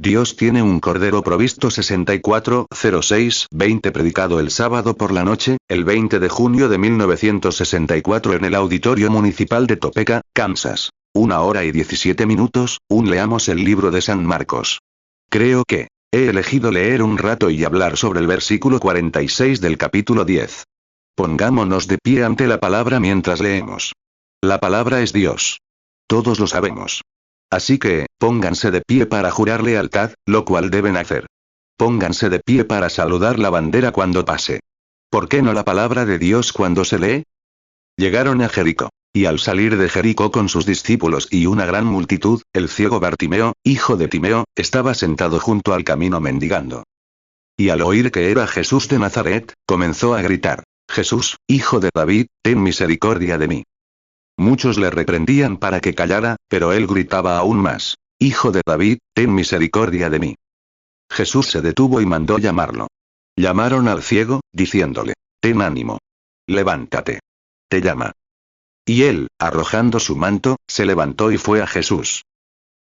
Dios tiene un cordero provisto 6406-20 predicado el sábado por la noche, el 20 de junio de 1964 en el Auditorio Municipal de Topeka, Kansas. 1 hora y 17 minutos, leamos el libro de San Marcos. Creo que he elegido leer un rato y hablar sobre el versículo 46 del capítulo 10. Pongámonos de pie ante la palabra mientras leemos. La palabra es Dios. Todos lo sabemos. Así que, pónganse de pie para jurar lealtad, lo cual deben hacer. Pónganse de pie para saludar la bandera cuando pase. ¿Por qué no la palabra de Dios cuando se lee? Llegaron a Jericó. Y al salir de Jericó con sus discípulos y una gran multitud, el ciego Bartimeo, hijo de Timeo, estaba sentado junto al camino mendigando. Y al oír que era Jesús de Nazaret, comenzó a gritar: Jesús, hijo de David, ten misericordia de mí. Muchos le reprendían para que callara, pero él gritaba aún más: Hijo de David, ten misericordia de mí. Jesús se detuvo y mandó llamarlo. Llamaron al ciego, diciéndole: Ten ánimo. Levántate. Te llama. Y él, arrojando su manto, se levantó y fue a Jesús.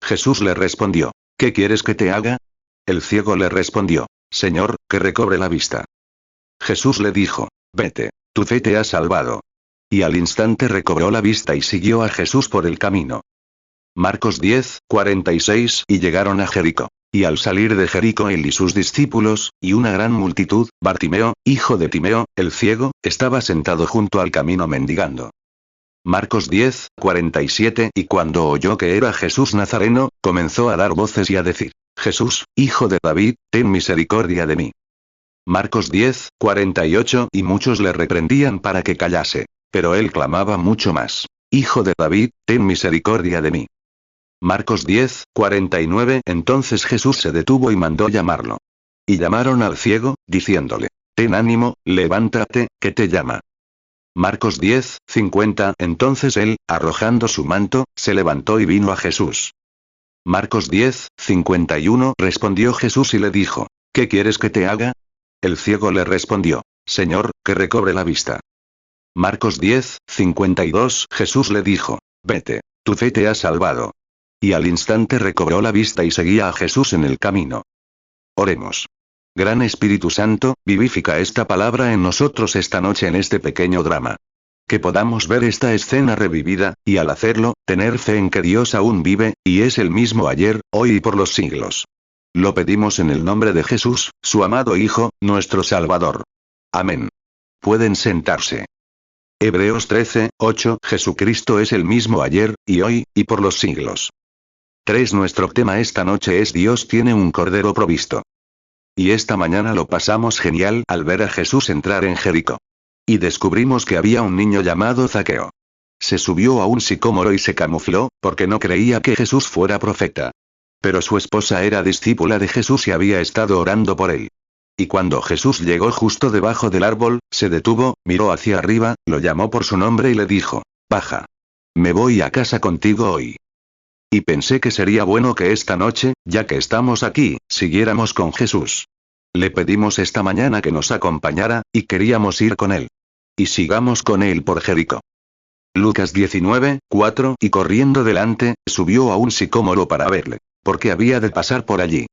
Jesús le respondió: ¿Qué quieres que te haga? El ciego le respondió: Señor, que recobre la vista. Jesús le dijo: Vete, tu fe te ha salvado. Y al instante recobró la vista y siguió a Jesús por el camino. Marcos 10:46 Y llegaron a Jericó. Y al salir de Jericó él y sus discípulos, y una gran multitud, Bartimeo, hijo de Timeo, el ciego, estaba sentado junto al camino mendigando. Marcos 10:47 Y cuando oyó que era Jesús Nazareno, comenzó a dar voces y a decir: Jesús, hijo de David, ten misericordia de mí. Marcos 10:48 Y muchos le reprendían para que callase. Pero él clamaba mucho más: Hijo de David, ten misericordia de mí. Marcos 10:49 Entonces Jesús se detuvo y mandó llamarlo. Y llamaron al ciego, diciéndole: Ten ánimo, levántate, que te llama. Marcos 10:50 Entonces él, arrojando su manto, se levantó y vino a Jesús. Marcos 10:51 Respondió Jesús y le dijo: ¿Qué quieres que te haga? El ciego le respondió: Señor, que recobre la vista. Marcos 10:52 Jesús le dijo: Vete, tu fe te ha salvado. Y al instante recobró la vista y seguía a Jesús en el camino. Oremos. Gran Espíritu Santo, vivifica esta palabra en nosotros esta noche en este pequeño drama. Que podamos ver esta escena revivida, y al hacerlo, tener fe en que Dios aún vive, y es el mismo ayer, hoy y por los siglos. Lo pedimos en el nombre de Jesús, su amado Hijo, nuestro Salvador. Amén. Pueden sentarse. Hebreos 13:8 Jesucristo es el mismo ayer, y hoy, y por los siglos. 3 Nuestro tema esta noche es Dios tiene un cordero provisto. Y esta mañana lo pasamos genial al ver a Jesús entrar en Jericó. Y descubrimos que había un niño llamado Zaqueo. Se subió a un sicómoro y se camufló, porque no creía que Jesús fuera profeta. Pero su esposa era discípula de Jesús y había estado orando por él. Y cuando Jesús llegó justo debajo del árbol, se detuvo, miró hacia arriba, lo llamó por su nombre y le dijo: Baja. Me voy a casa contigo hoy. Y pensé que sería bueno que esta noche, ya que estamos aquí, siguiéramos con Jesús. Le pedimos esta mañana que nos acompañara, y queríamos ir con él. Y sigamos con él por Jericó. Lucas 19:4 Y corriendo delante, subió a un sicómoro para verle, porque había de pasar por allí.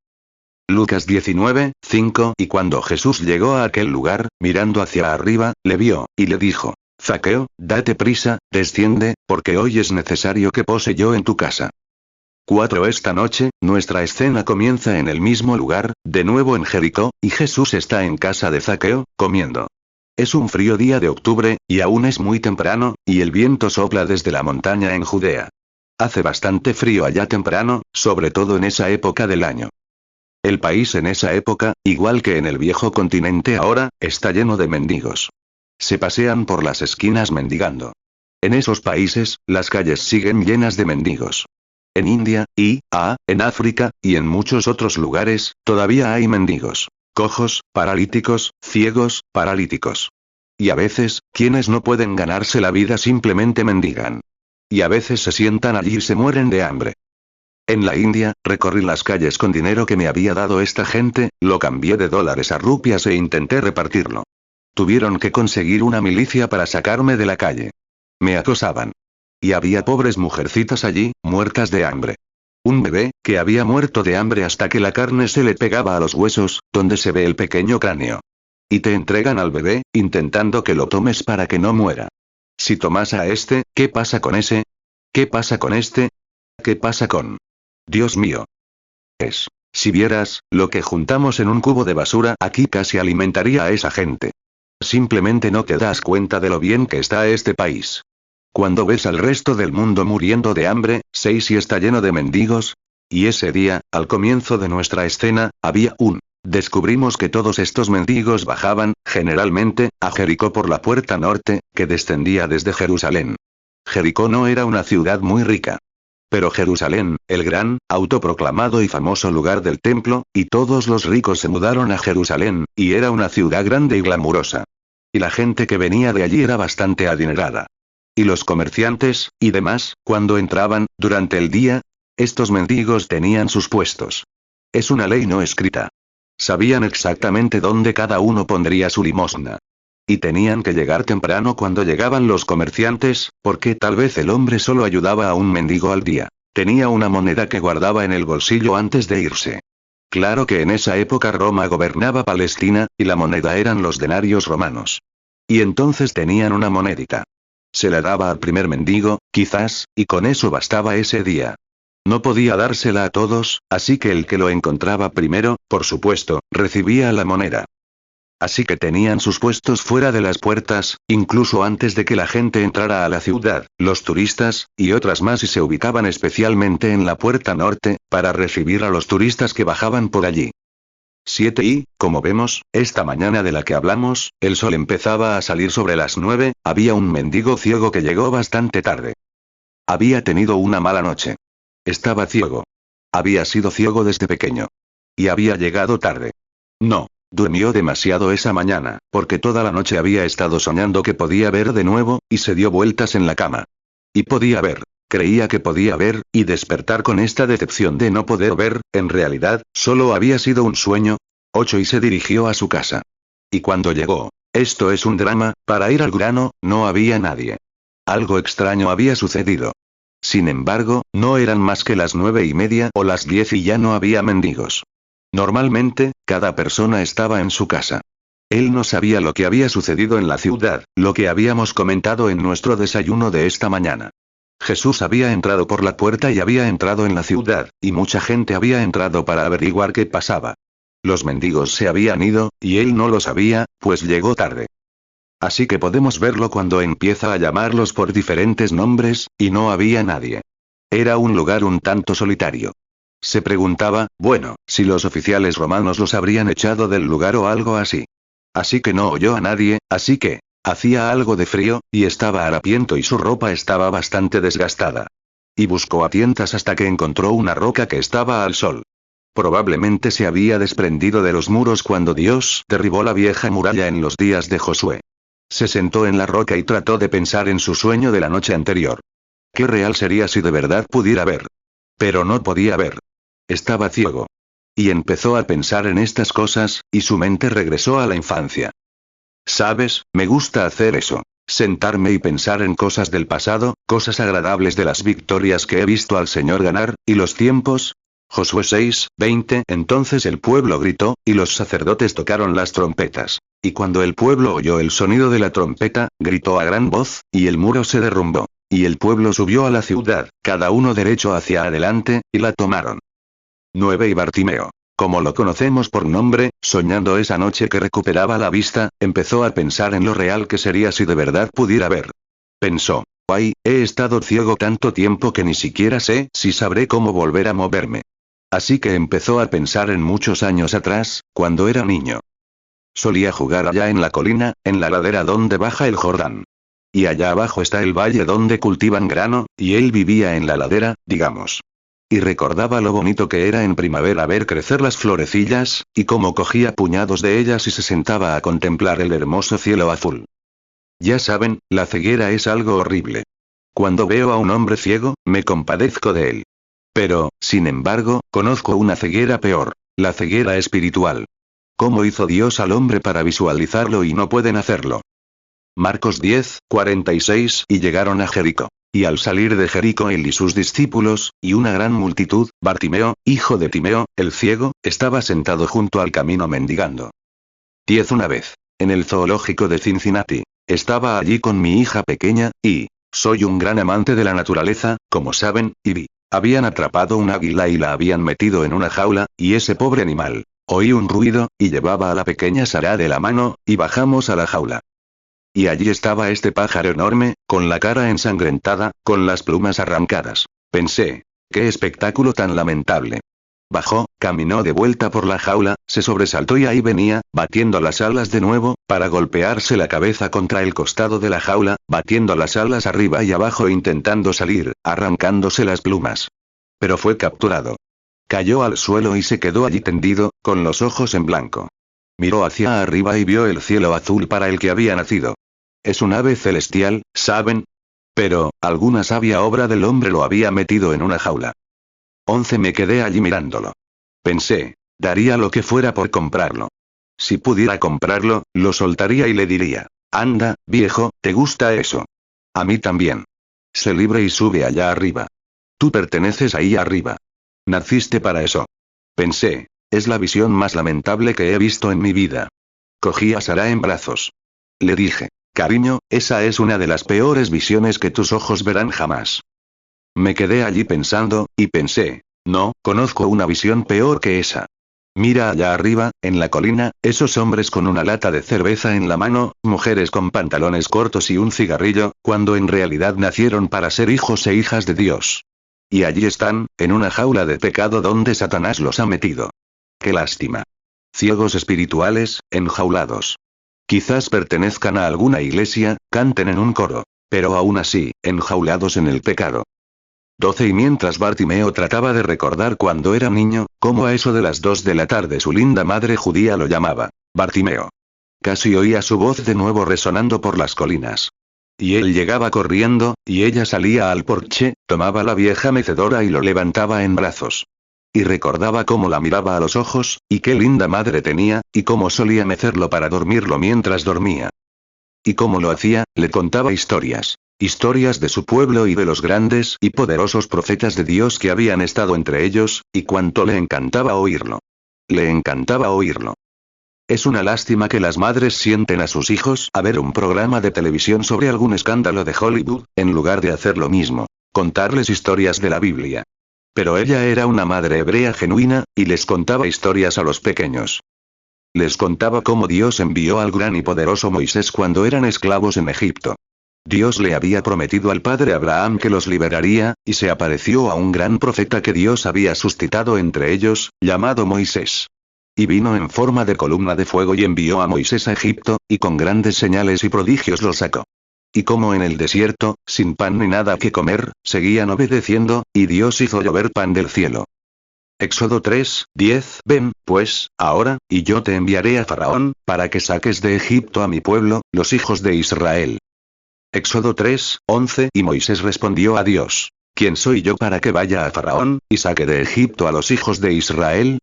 Lucas 19:5 Y cuando Jesús llegó a aquel lugar, mirando hacia arriba, le vio, y le dijo: Zaqueo, date prisa, desciende, porque hoy es necesario que pose yo en tu casa. 4 Esta noche, nuestra escena comienza en el mismo lugar, de nuevo en Jericó, y Jesús está en casa de Zaqueo, comiendo. Es un frío día de octubre, y aún es muy temprano, y el viento sopla desde la montaña en Judea. Hace bastante frío allá temprano, sobre todo en esa época del año. El país en esa época, igual que en el viejo continente ahora, está lleno de mendigos. Se pasean por las esquinas mendigando. En esos países, las calles siguen llenas de mendigos. En India, en África, y en muchos otros lugares, todavía hay mendigos. Cojos, paralíticos, ciegos, paralíticos. Y a veces, quienes no pueden ganarse la vida simplemente mendigan. Y a veces se sientan allí y se mueren de hambre. En la India, recorrí las calles con dinero que me había dado esta gente, lo cambié de dólares a rupias e intenté repartirlo. Tuvieron que conseguir una milicia para sacarme de la calle. Me acosaban. Y había pobres mujercitas allí, muertas de hambre. Un bebé, que había muerto de hambre hasta que la carne se le pegaba a los huesos, donde se ve el pequeño cráneo. Y te entregan al bebé, intentando que lo tomes para que no muera. Si tomas a este, ¿qué pasa con ese? ¿Qué pasa con este? ¿Qué pasa con...? Dios mío. Si vieras, lo que juntamos en un cubo de basura aquí casi alimentaría a esa gente. Simplemente no te das cuenta de lo bien que está este país. Cuando ves al resto del mundo muriendo de hambre, y está lleno de mendigos. Y ese día, al comienzo de nuestra escena, había un... Descubrimos que todos estos mendigos bajaban, generalmente, a Jericó por la puerta norte, que descendía desde Jerusalén. Jericó no era una ciudad muy rica. Pero Jerusalén, el gran, autoproclamado y famoso lugar del templo, y todos los ricos se mudaron a Jerusalén, y era una ciudad grande y glamurosa. Y la gente que venía de allí era bastante adinerada. Y los comerciantes, y demás, cuando entraban, durante el día, estos mendigos tenían sus puestos. Es una ley no escrita. Sabían exactamente dónde cada uno pondría su limosna. Y tenían que llegar temprano cuando llegaban los comerciantes, porque tal vez el hombre solo ayudaba a un mendigo al día. Tenía una moneda que guardaba en el bolsillo antes de irse. Claro que en esa época Roma gobernaba Palestina, y la moneda eran los denarios romanos. Y entonces tenían una monedita. Se la daba al primer mendigo, quizás, y con eso bastaba ese día. No podía dársela a todos, así que el que lo encontraba primero, por supuesto, recibía la moneda. Así que tenían sus puestos fuera de las puertas, incluso antes de que la gente entrara a la ciudad, los turistas, y otras más y se ubicaban especialmente en la puerta norte, para recibir a los turistas que bajaban por allí. 7 y, como vemos, esta mañana de la que hablamos, el sol empezaba a salir sobre las 9, había un mendigo ciego que llegó bastante tarde. Había tenido una mala noche. Estaba ciego. Había sido ciego desde pequeño. Y había llegado tarde. No. Durmió demasiado esa mañana, porque toda la noche había estado soñando que podía ver de nuevo, y se dio vueltas en la cama. Y podía ver. Creía que podía ver, y despertar con esta decepción de no poder ver, en realidad, solo había sido un sueño. 8 y se dirigió a su casa. Y cuando llegó, esto es un drama, para ir al grano, no había nadie. Algo extraño había sucedido. Sin embargo, no eran más que las 9:30 o las 10 y ya no había mendigos. Normalmente, cada persona estaba en su casa. Él no sabía lo que había sucedido en la ciudad, lo que habíamos comentado en nuestro desayuno de esta mañana. Jesús había entrado por la puerta y había entrado en la ciudad, y mucha gente había entrado para averiguar qué pasaba. Los mendigos se habían ido, y él no lo sabía, pues llegó tarde. Así que podemos verlo cuando empieza a llamarlos por diferentes nombres, y no había nadie. Era un lugar un tanto solitario. Se preguntaba, bueno, si los oficiales romanos los habrían echado del lugar o algo así. Así que no oyó a nadie, así que, hacía algo de frío, y estaba harapiento y su ropa estaba bastante desgastada. Y buscó a tientas hasta que encontró una roca que estaba al sol. Probablemente se había desprendido de los muros cuando Dios derribó la vieja muralla en los días de Josué. Se sentó en la roca y trató de pensar en su sueño de la noche anterior. Qué real sería si de verdad pudiera ver. Pero no podía ver. Estaba ciego. Y empezó a pensar en estas cosas, y su mente regresó a la infancia. ¿Sabes? Me gusta hacer eso. Sentarme y pensar en cosas del pasado, cosas agradables de las victorias que he visto al Señor ganar, y los tiempos. Josué 6:20. Entonces el pueblo gritó, y los sacerdotes tocaron las trompetas. Y cuando el pueblo oyó el sonido de la trompeta, gritó a gran voz, y el muro se derrumbó. Y el pueblo subió a la ciudad, cada uno derecho hacia adelante, y la tomaron. 9 y Bartimeo, como lo conocemos por nombre, soñando esa noche que recuperaba la vista, empezó a pensar en lo real que sería si de verdad pudiera ver. Pensó, ay, he estado ciego tanto tiempo que ni siquiera sé si sabré cómo volver a moverme. Así que empezó a pensar en muchos años atrás, cuando era niño. Solía jugar allá en la colina, en la ladera donde baja el Jordán. Y allá abajo está el valle donde cultivan grano, y él vivía en la ladera, digamos. Y recordaba lo bonito que era en primavera ver crecer las florecillas, y cómo cogía puñados de ellas y se sentaba a contemplar el hermoso cielo azul. Ya saben, la ceguera es algo horrible. Cuando veo a un hombre ciego, me compadezco de él. Pero, sin embargo, conozco una ceguera peor, la ceguera espiritual. ¿Cómo hizo Dios al hombre para visualizarlo y no pueden hacerlo? Marcos 10:46 y llegaron a Jericó. Y al salir de Jericó él y sus discípulos, y una gran multitud, Bartimeo, hijo de Timeo, el ciego, estaba sentado junto al camino mendigando. 10 Una vez, en el zoológico de Cincinnati, estaba allí con mi hija pequeña, y, soy un gran amante de la naturaleza, como saben, y vi. Habían atrapado un águila y la habían metido en una jaula, y ese pobre animal, oí un ruido, y llevaba a la pequeña Sara de la mano, y bajamos a la jaula. Y allí estaba este pájaro enorme, con la cara ensangrentada, con las plumas arrancadas. Pensé, qué espectáculo tan lamentable. Bajó, caminó de vuelta por la jaula, se sobresaltó y ahí venía, batiendo las alas de nuevo, para golpearse la cabeza contra el costado de la jaula, batiendo las alas arriba y abajo intentando salir, arrancándose las plumas. Pero fue capturado. Cayó al suelo y se quedó allí tendido, con los ojos en blanco. Miró hacia arriba y vio el cielo azul para el que había nacido. Es un ave celestial, ¿saben? Pero, alguna sabia obra del hombre lo había metido en una jaula. 11 Me quedé allí mirándolo. Pensé, daría lo que fuera por comprarlo. Si pudiera comprarlo, lo soltaría y le diría, anda, viejo, ¿te gusta eso? A mí también. Sé libre y sube allá arriba. Tú perteneces ahí arriba. Naciste para eso. Pensé, es la visión más lamentable que he visto en mi vida. Cogí a Sara en brazos. Le dije, cariño, esa es una de las peores visiones que tus ojos verán jamás. Me quedé allí pensando, y pensé, no, conozco una visión peor que esa. Mira allá arriba, en la colina, esos hombres con una lata de cerveza en la mano, mujeres con pantalones cortos y un cigarrillo, cuando en realidad nacieron para ser hijos e hijas de Dios. Y allí están, en una jaula de pecado donde Satanás los ha metido. ¡Qué lástima! Ciegos espirituales, enjaulados. Quizás pertenezcan a alguna iglesia, canten en un coro, pero aún así, enjaulados en el pecado. 12 Y mientras Bartimeo trataba de recordar cuando era niño, cómo a eso de las 2 de la tarde su linda madre judía lo llamaba, Bartimeo. Casi oía su voz de nuevo resonando por las colinas. Y él llegaba corriendo, y ella salía al porche, tomaba la vieja mecedora y lo levantaba en brazos. Y recordaba cómo la miraba a los ojos, y qué linda madre tenía, y cómo solía mecerlo para dormirlo mientras dormía. Y cómo lo hacía, le contaba historias. Historias de su pueblo y de los grandes y poderosos profetas de Dios que habían estado entre ellos, y cuánto le encantaba oírlo. Le encantaba oírlo. Es una lástima que las madres sienten a sus hijos a ver un programa de televisión sobre algún escándalo de Hollywood, en lugar de hacer lo mismo, contarles historias de la Biblia. Pero ella era una madre hebrea genuina, y les contaba historias a los pequeños. Les contaba cómo Dios envió al gran y poderoso Moisés cuando eran esclavos en Egipto. Dios le había prometido al padre Abraham que los liberaría, y se apareció a un gran profeta que Dios había suscitado entre ellos, llamado Moisés. Y vino en forma de columna de fuego y envió a Moisés a Egipto, y con grandes señales y prodigios lo sacó. Y como en el desierto, sin pan ni nada que comer, seguían obedeciendo, y Dios hizo llover pan del cielo. Éxodo 3:10 Ven, pues, ahora, y yo te enviaré a Faraón, para que saques de Egipto a mi pueblo, los hijos de Israel. Éxodo 3:11 Y Moisés respondió a Dios, ¿quién soy yo para que vaya a Faraón, y saque de Egipto a los hijos de Israel?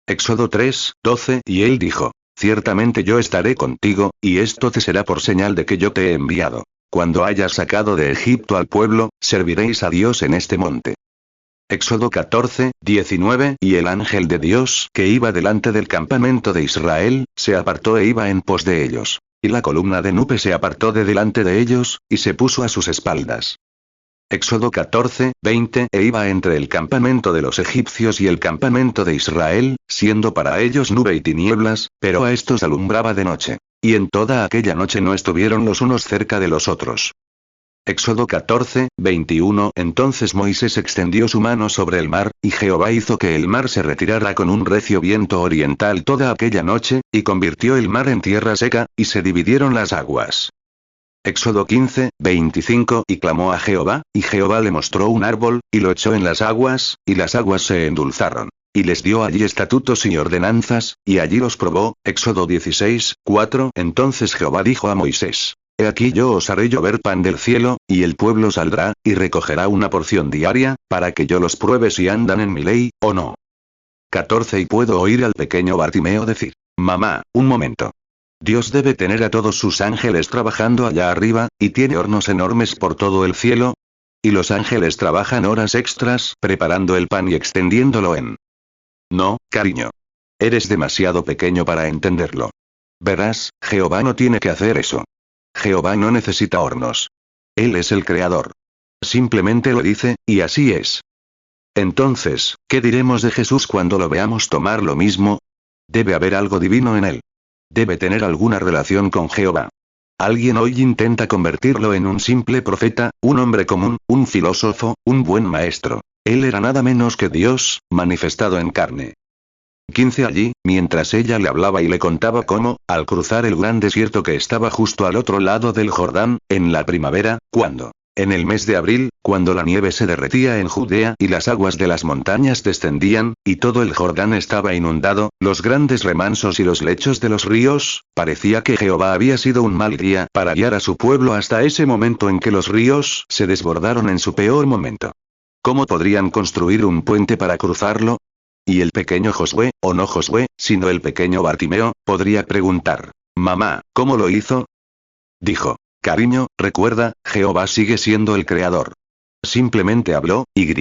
Éxodo 3:12 Y él dijo, ciertamente yo estaré contigo, y esto te será por señal de que yo te he enviado. Cuando hayas sacado de Egipto al pueblo, serviréis a Dios en este monte. Éxodo 14:19 Y el ángel de Dios que iba delante del campamento de Israel, se apartó e iba en pos de ellos. Y la columna de nube se apartó de delante de ellos, y se puso a sus espaldas. Éxodo 14:20 E iba entre el campamento de los egipcios y el campamento de Israel, siendo para ellos nube y tinieblas, pero a estos alumbraba de noche. Y en toda aquella noche no estuvieron los unos cerca de los otros. Éxodo 14:21 Entonces Moisés extendió su mano sobre el mar, y Jehová hizo que el mar se retirara con un recio viento oriental toda aquella noche, y convirtió el mar en tierra seca, y se dividieron las aguas. Éxodo 15:25 Y clamó a Jehová, y Jehová le mostró un árbol, y lo echó en las aguas, y las aguas se endulzaron. Y les dio allí estatutos y ordenanzas, y allí los probó. Éxodo 16:4 Entonces Jehová dijo a Moisés, He aquí yo os haré llover pan del cielo, y el pueblo saldrá, y recogerá una porción diaria, para que yo los pruebe si andan en mi ley, o no. 14 Y puedo oír al pequeño Bartimeo decir, mamá, un momento. Dios debe tener a todos sus ángeles trabajando allá arriba, y tiene hornos enormes por todo el cielo. Y los ángeles trabajan horas extras preparando el pan y extendiéndolo en... No, cariño. Eres demasiado pequeño para entenderlo. Verás, Jehová no tiene que hacer eso. Jehová no necesita hornos. Él es el creador. Simplemente lo dice, y así es. Entonces, ¿qué diremos de Jesús cuando lo veamos tomar lo mismo? Debe haber algo divino en él. Debe tener alguna relación con Jehová. Alguien hoy intenta convertirlo en un simple profeta, un hombre común, un filósofo, un buen maestro. Él era nada menos que Dios, manifestado en carne. 15 Allí, mientras ella le hablaba y le contaba cómo, al cruzar el gran desierto que estaba justo al otro lado del Jordán, en la primavera, cuando, en el mes de abril, cuando la nieve se derretía en Judea y las aguas de las montañas descendían, y todo el Jordán estaba inundado, los grandes remansos y los lechos de los ríos, parecía que Jehová había sido un mal guía para guiar a su pueblo hasta ese momento en que los ríos se desbordaron en su peor momento. ¿Cómo podrían construir un puente para cruzarlo? Y el pequeño Josué, o no Josué, sino el pequeño Bartimeo, podría preguntar: «Mamá, ¿cómo lo hizo?». Dijo: «Cariño, recuerda, Jehová sigue siendo el creador». Simplemente habló, y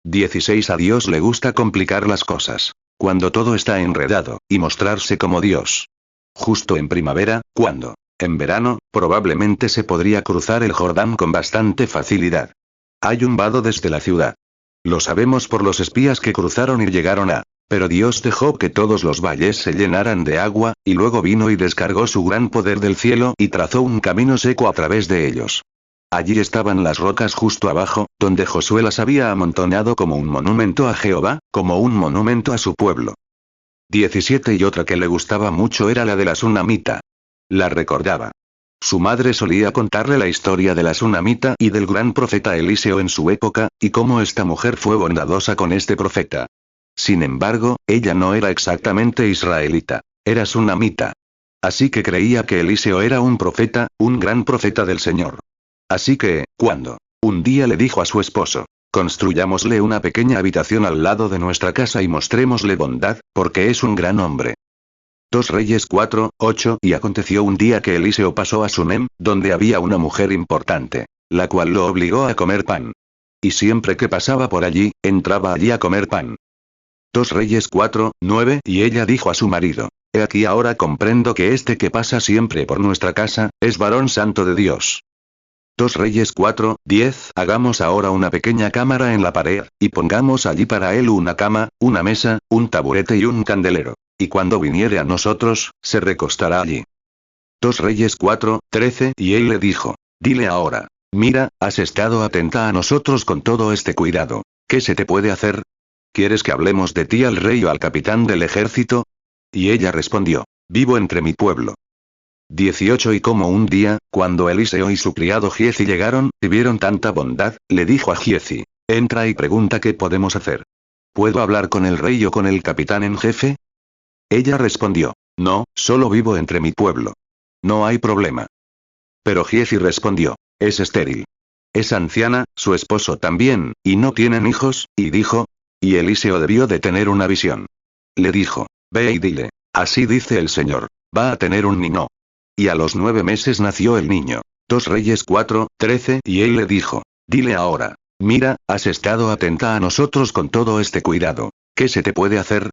16 A Dios le gusta complicar las cosas. Cuando todo está enredado, y mostrarse como Dios. Justo en primavera, cuando, en verano, probablemente se podría cruzar el Jordán con bastante facilidad. Hay un vado desde la ciudad. Lo sabemos por los espías que cruzaron y llegaron a... Pero Dios dejó que todos los valles se llenaran de agua, y luego vino y descargó su gran poder del cielo y trazó un camino seco a través de ellos. Allí estaban las rocas justo abajo, donde Josué las había amontonado como un monumento a Jehová, como un monumento a su pueblo. 17 Y otra que le gustaba mucho era la de la Sunamita. La recordaba. Su madre solía contarle la historia de la Sunamita y del gran profeta Eliseo en su época, y cómo esta mujer fue bondadosa con este profeta. Sin embargo, ella no era exactamente israelita. Era sunamita. Así que creía que Eliseo era un profeta, un gran profeta del Señor. Así que, cuando, un día le dijo a su esposo: «Construyámosle una pequeña habitación al lado de nuestra casa y mostrémosle bondad, porque es un gran hombre». 2 Reyes 4:8 Y aconteció un día que Eliseo pasó a Sunem, donde había una mujer importante, la cual lo obligó a comer pan. Y siempre que pasaba por allí, entraba allí a comer pan. 2 Reyes 4:9 Y ella dijo a su marido: «He aquí ahora comprendo que este que pasa siempre por nuestra casa, es varón santo de Dios». 2 Reyes 4:10 Hagamos ahora una pequeña cámara en la pared, y pongamos allí para él una cama, una mesa, un taburete y un candelero. Y cuando viniere a nosotros, se recostará allí. 2 Reyes 4:13 Y él le dijo: «Dile ahora: mira, has estado atenta a nosotros con todo este cuidado. ¿Qué se te puede hacer? ¿Quieres que hablemos de ti al rey o al capitán del ejército?». Y ella respondió: «Vivo entre mi pueblo». 18 Y como un día, cuando Eliseo y su criado Giezi llegaron, y vieron tanta bondad, le dijo a Giezi: «Entra y pregunta qué podemos hacer. ¿Puedo hablar con el rey o con el capitán en jefe?». Ella respondió: «No, solo vivo entre mi pueblo. No hay problema». Pero Giezi respondió: «Es estéril. Es anciana, su esposo también, y no tienen hijos», y dijo. Y Eliseo debió de tener una visión. Le dijo: «Ve y dile: así dice el Señor, va a tener un niño». Y a los 9 meses nació el niño. 2 Reyes 4:13 Y él le dijo: «Dile ahora: mira, has estado atenta a nosotros con todo este cuidado. ¿Qué se te puede hacer?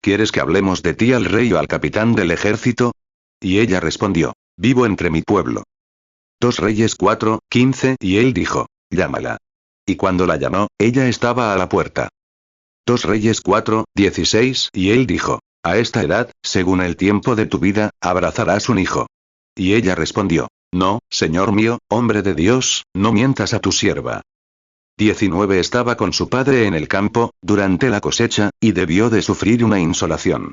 ¿Quieres que hablemos de ti al rey o al capitán del ejército?». Y ella respondió: «Vivo entre mi pueblo». 2 Reyes 4:15 Y él dijo: «Llámala». Y cuando la llamó, ella estaba a la puerta. 2 Reyes 4:16 Y él dijo: «A esta edad, según el tiempo de tu vida, abrazarás un hijo». Y ella respondió: «No, señor mío, hombre de Dios, no mientas a tu sierva». 19 Estaba con su padre en el campo, durante la cosecha, y debió de sufrir una insolación.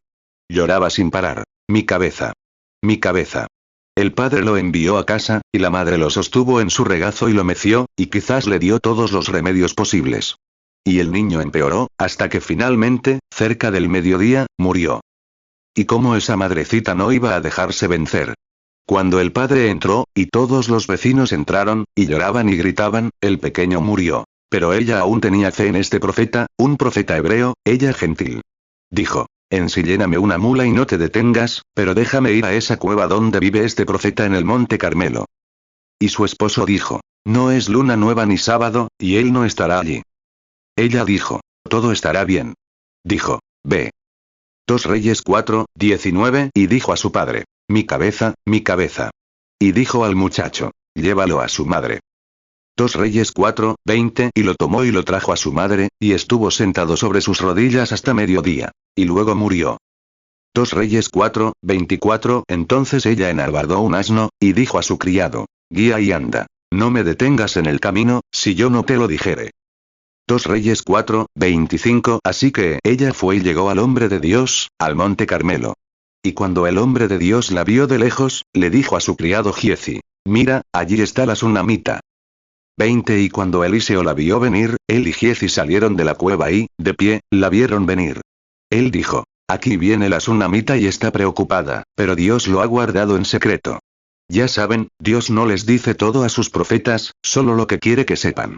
Lloraba sin parar: «Mi cabeza. Mi cabeza». El padre lo envió a casa, y la madre lo sostuvo en su regazo y lo meció, y quizás le dio todos los remedios posibles. Y el niño empeoró, hasta que finalmente, cerca del mediodía, murió. ¿Y cómo esa madrecita no iba a dejarse vencer? Cuando el padre entró, y todos los vecinos entraron, y lloraban y gritaban, el pequeño murió. Pero ella aún tenía fe en este profeta, un profeta hebreo, ella gentil. Dijo: «Ensillérame una mula y no te detengas, pero déjame ir a esa cueva donde vive este profeta en el monte Carmelo». Y su esposo dijo: No es luna nueva ni sábado, y él no estará allí. Ella dijo, todo estará bien. Dijo, ve. 2 Reyes 4:19, y dijo a su padre, mi cabeza, mi cabeza. Y dijo al muchacho, llévalo a su madre. 2 Reyes 4:20, y lo tomó y lo trajo a su madre, y estuvo sentado sobre sus rodillas hasta mediodía. Y luego murió. 2 Reyes 4:24, entonces ella enalbardó un asno, y dijo a su criado, guía y anda. No me detengas en el camino, si yo no te lo dijere. 2 Reyes 4:25, así que ella fue y llegó al hombre de Dios, al monte Carmelo. Y cuando el hombre de Dios la vio de lejos, le dijo a su criado Giezi, mira, allí está la sunamita. 20 Y cuando Eliseo la vio venir, él y Giezi salieron de la cueva y, de pie, la vieron venir. Él dijo, aquí viene la sunamita y está preocupada, pero Dios lo ha guardado en secreto. Ya saben, Dios no les dice todo a sus profetas, solo lo que quiere que sepan.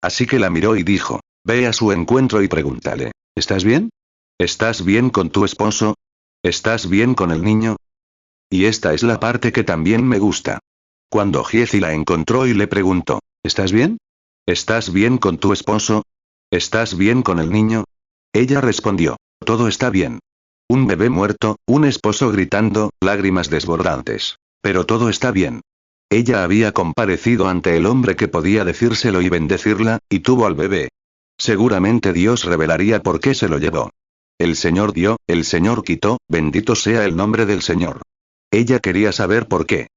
Así que la miró y dijo, ve a su encuentro y pregúntale, ¿estás bien? ¿Estás bien con tu esposo? ¿Estás bien con el niño? Y esta es la parte que también me gusta. Cuando Giezi la encontró y le preguntó, ¿estás bien? ¿Estás bien con tu esposo? ¿Estás bien con el niño? Ella respondió, todo está bien. Un bebé muerto, un esposo gritando, lágrimas desbordantes. Pero todo está bien. Ella había comparecido ante el hombre que podía decírselo y bendecirla, y tuvo al bebé. Seguramente Dios revelaría por qué se lo llevó. El Señor dio, el Señor quitó, bendito sea el nombre del Señor. Ella quería saber por qué.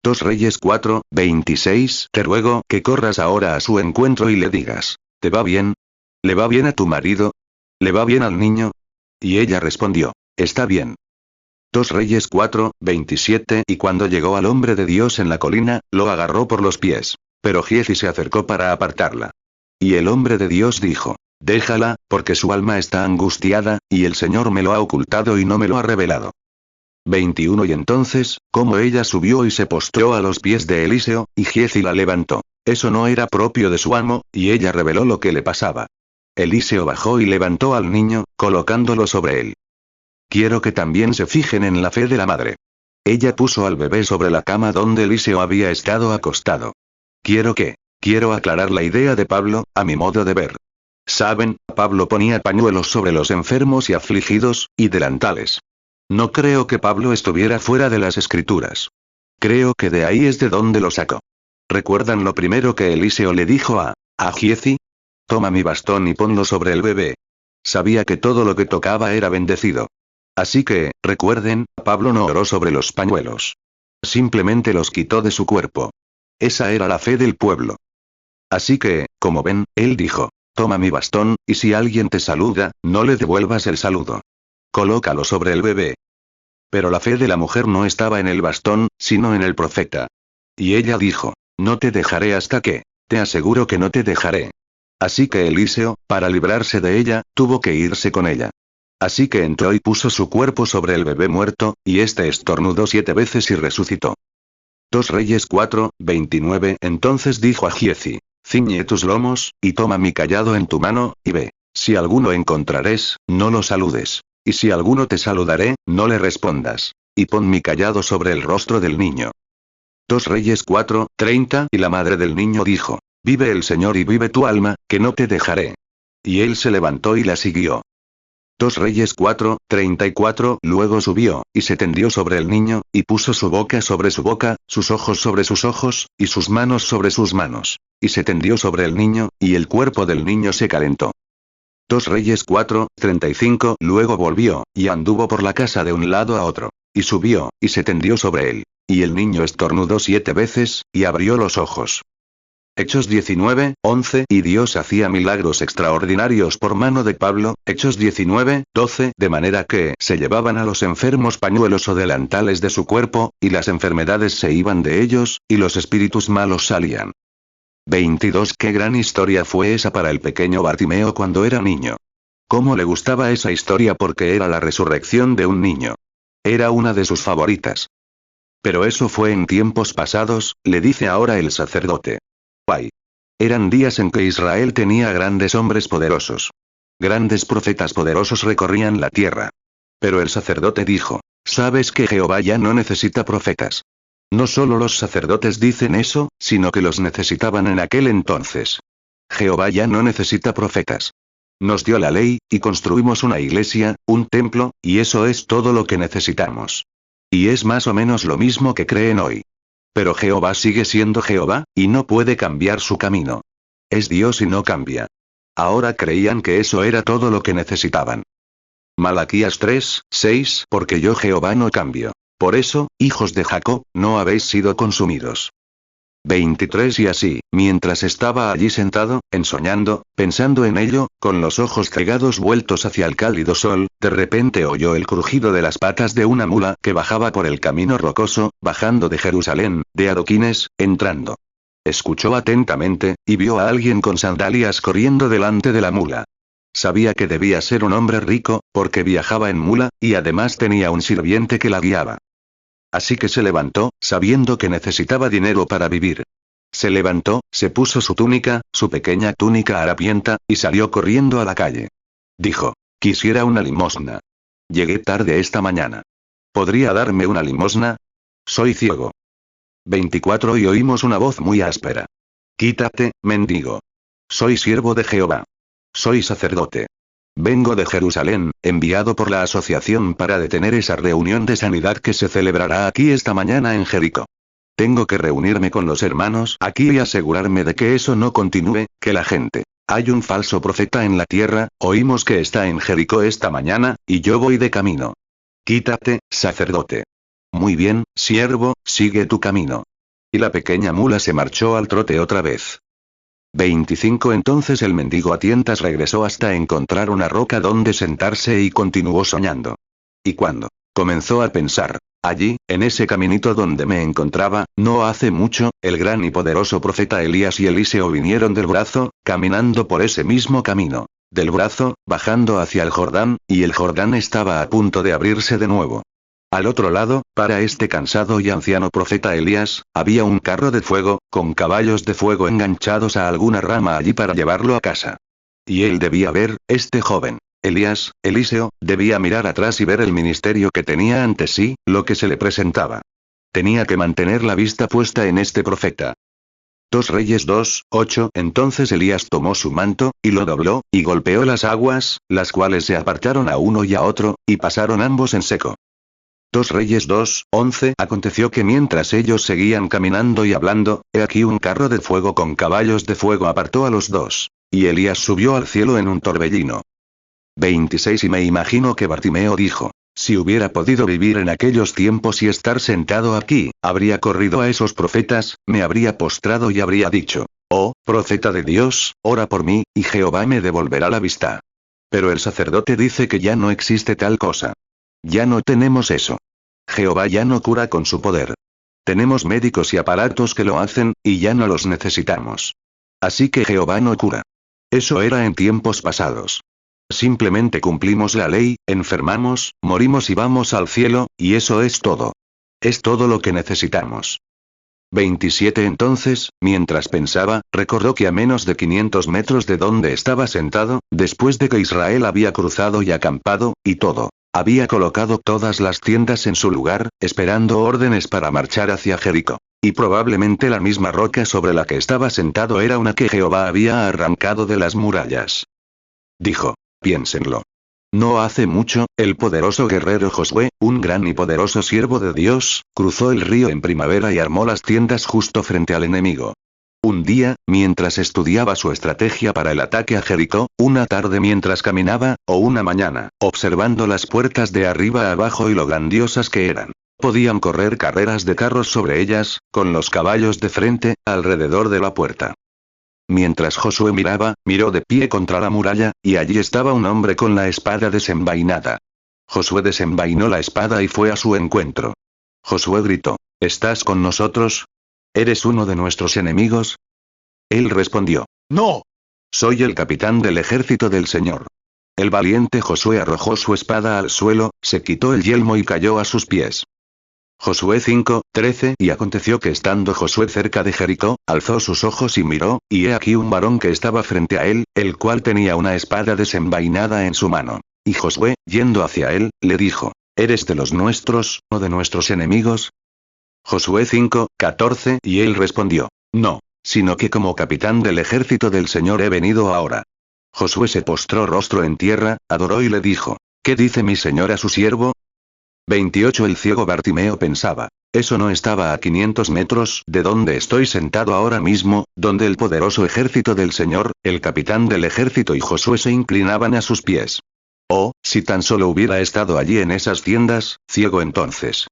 2 Reyes 4:26, te ruego que corras ahora a su encuentro y le digas, ¿te va bien? ¿Le va bien a tu marido? ¿Le va bien al niño? Y ella respondió, está bien. 2 Reyes 4:27, y cuando llegó al hombre de Dios en la colina, lo agarró por los pies. Pero Giezi se acercó para apartarla. Y el hombre de Dios dijo, déjala, porque su alma está angustiada, y el Señor me lo ha ocultado y no me lo ha revelado. 21 Y entonces, como ella subió y se postró a los pies de Eliseo, y Giezi la levantó. Eso no era propio de su amo, y ella reveló lo que le pasaba. Eliseo bajó y levantó al niño, colocándolo sobre él. Quiero que también se fijen en la fe de la madre. Ella puso al bebé sobre la cama donde Eliseo había estado acostado. Quiero aclarar la idea de Pablo, a mi modo de ver. Saben, Pablo ponía pañuelos sobre los enfermos y afligidos, y delantales. No creo que Pablo estuviera fuera de las escrituras. Creo que de ahí es de donde lo sacó. ¿Recuerdan lo primero que Eliseo le dijo a Giezi? Toma mi bastón y ponlo sobre el bebé. Sabía que todo lo que tocaba era bendecido. Así que, recuerden, Pablo no oró sobre los pañuelos. Simplemente los quitó de su cuerpo. Esa era la fe del pueblo. Así que, como ven, él dijo, toma mi bastón, y si alguien te saluda, no le devuelvas el saludo. Colócalo sobre el bebé. Pero la fe de la mujer no estaba en el bastón, sino en el profeta. Y ella dijo, no te dejaré hasta que, te aseguro que no te dejaré. Así que Eliseo, para librarse de ella, tuvo que irse con ella. Así que entró y puso su cuerpo sobre el bebé muerto, y este estornudó 7 veces y resucitó. 2 Reyes 4:29 Entonces dijo a Giezi, ciñe tus lomos, y toma mi cayado en tu mano, y ve. Si alguno encontrares, no lo saludes. Y si alguno te saludaré, no le respondas. Y pon mi cayado sobre el rostro del niño. 2 Reyes 4:30 Y la madre del niño dijo, vive el Señor y vive tu alma, que no te dejaré. Y él se levantó y la siguió. 2 Reyes 4:34 Luego subió, y se tendió sobre el niño, y puso su boca sobre su boca, sus ojos sobre sus ojos, y sus manos sobre sus manos. Y se tendió sobre el niño, y el cuerpo del niño se calentó. 2 Reyes 4:35 Luego volvió, y anduvo por la casa de un lado a otro. Y subió, y se tendió sobre él. Y el niño estornudó 7 veces, y abrió los ojos. Hechos 19:11 Y Dios hacía milagros extraordinarios por mano de Pablo, Hechos 19:12 de manera que se llevaban a los enfermos pañuelos o delantales de su cuerpo, y las enfermedades se iban de ellos, y los espíritus malos salían. 22 Qué gran historia fue esa para el pequeño Bartimeo cuando era niño. Cómo le gustaba esa historia porque era la resurrección de un niño. Era una de sus favoritas. Pero eso fue en tiempos pasados, le dice ahora el sacerdote. ¡Ay! Eran días en que Israel tenía grandes hombres poderosos. Grandes profetas poderosos recorrían la tierra. Pero el sacerdote dijo, ¿sabes que Jehová ya no necesita profetas? No solo los sacerdotes dicen eso, sino que los necesitaban en aquel entonces. Jehová ya no necesita profetas. Nos dio la ley, y construimos una iglesia, un templo, y eso es todo lo que necesitamos. Y es más o menos lo mismo que creen hoy. Pero Jehová sigue siendo Jehová, y no puede cambiar su camino. Es Dios y no cambia. Ahora creían que eso era todo lo que necesitaban. Malaquías 3:6 Porque yo Jehová no cambio. Por eso, hijos de Jacob, no habéis sido consumidos. 23 Y así, mientras estaba allí sentado, ensoñando, pensando en ello, con los ojos cegados vueltos hacia el cálido sol, de repente oyó el crujido de las patas de una mula que bajaba por el camino rocoso, bajando de Jerusalén, de adoquines, entrando. Escuchó atentamente, y vio a alguien con sandalias corriendo delante de la mula. Sabía que debía ser un hombre rico, porque viajaba en mula, y además tenía un sirviente que la guiaba. Así que se levantó, sabiendo que necesitaba dinero para vivir. Se levantó, se puso su túnica, su pequeña túnica harapienta, y salió corriendo a la calle. Dijo: quisiera una limosna. Llegué tarde esta mañana. ¿Podría darme una limosna? Soy ciego. 24 Y oímos una voz muy áspera. Quítate, mendigo. Soy siervo de Jehová. Soy sacerdote. Vengo de Jerusalén, enviado por la asociación para detener esa reunión de sanidad que se celebrará aquí esta mañana en Jericó. Tengo que reunirme con los hermanos aquí y asegurarme de que eso no continúe, que la gente. Hay un falso profeta en la tierra, oímos que está en Jericó esta mañana, y yo voy de camino. Quítate, sacerdote. Muy bien, siervo, sigue tu camino. Y la pequeña mula se marchó al trote otra vez. 25 Entonces el mendigo a tientas regresó hasta encontrar una roca donde sentarse y continuó soñando. Y cuando comenzó a pensar, allí, en ese caminito donde me encontraba, no hace mucho, el gran y poderoso profeta Elías y Eliseo vinieron del brazo, caminando por ese mismo camino. Del brazo, bajando hacia el Jordán, y el Jordán estaba a punto de abrirse de nuevo. Al otro lado, para este cansado y anciano profeta Elías, había un carro de fuego, con caballos de fuego enganchados a alguna rama allí para llevarlo a casa. Y él debía ver, este joven, Elías, Eliseo, debía mirar atrás y ver el ministerio que tenía ante sí, lo que se le presentaba. Tenía que mantener la vista puesta en este profeta. 2 Reyes 2:8 Entonces Elías tomó su manto, y lo dobló, y golpeó las aguas, las cuales se apartaron a uno y a otro, y pasaron ambos en seco. 2 Reyes 2:11 Aconteció que mientras ellos seguían caminando y hablando, he aquí un carro de fuego con caballos de fuego apartó a los dos. Y Elías subió al cielo en un torbellino. 26 Y me imagino que Bartimeo dijo: si hubiera podido vivir en aquellos tiempos y estar sentado aquí, habría corrido a esos profetas, me habría postrado y habría dicho: oh, profeta de Dios, ora por mí, y Jehová me devolverá la vista. Pero el sacerdote dice que ya no existe tal cosa. Ya no tenemos eso. Jehová ya no cura con su poder. Tenemos médicos y aparatos que lo hacen, y ya no los necesitamos. Así que Jehová no cura. Eso era en tiempos pasados. Simplemente cumplimos la ley, enfermamos, morimos y vamos al cielo, y eso es todo. Es todo lo que necesitamos. 27 Entonces, mientras pensaba, recordó que a menos de 500 metros de donde estaba sentado, después de que Israel había cruzado y acampado, y todo. Había colocado todas las tiendas en su lugar, esperando órdenes para marchar hacia Jericó. Y probablemente la misma roca sobre la que estaba sentado era una que Jehová había arrancado de las murallas. Dijo: piénsenlo. No hace mucho, el poderoso guerrero Josué, un gran y poderoso siervo de Dios, cruzó el río en primavera y armó las tiendas justo frente al enemigo. Un día, mientras estudiaba su estrategia para el ataque a Jericó, una tarde mientras caminaba, o una mañana, observando las puertas de arriba a abajo y lo grandiosas que eran. Podían correr carreras de carros sobre ellas, con los caballos de frente, alrededor de la puerta. Mientras Josué miraba, miró de pie contra la muralla, y allí estaba un hombre con la espada desenvainada. Josué desenvainó la espada y fue a su encuentro. Josué gritó: ¿estás con nosotros? ¿Eres uno de nuestros enemigos? Él respondió: no. Soy el capitán del ejército del Señor. El valiente Josué arrojó su espada al suelo, se quitó el yelmo y cayó a sus pies. Josué 5:13 Y aconteció que estando Josué cerca de Jericó, alzó sus ojos y miró, y he aquí un varón que estaba frente a él, el cual tenía una espada desenvainada en su mano. Y Josué, yendo hacia él, le dijo: ¿eres de los nuestros, o de nuestros enemigos? Josué 5:14 y él respondió, no, sino que como capitán del ejército del Señor he venido ahora. Josué se postró rostro en tierra, adoró y le dijo, ¿qué dice mi señor a su siervo? 28 El ciego Bartimeo pensaba, eso no estaba a 500 metros de donde estoy sentado ahora mismo, donde el poderoso ejército del Señor, el capitán del ejército y Josué se inclinaban a sus pies. Oh, si tan solo hubiera estado allí en esas tiendas, ciego entonces.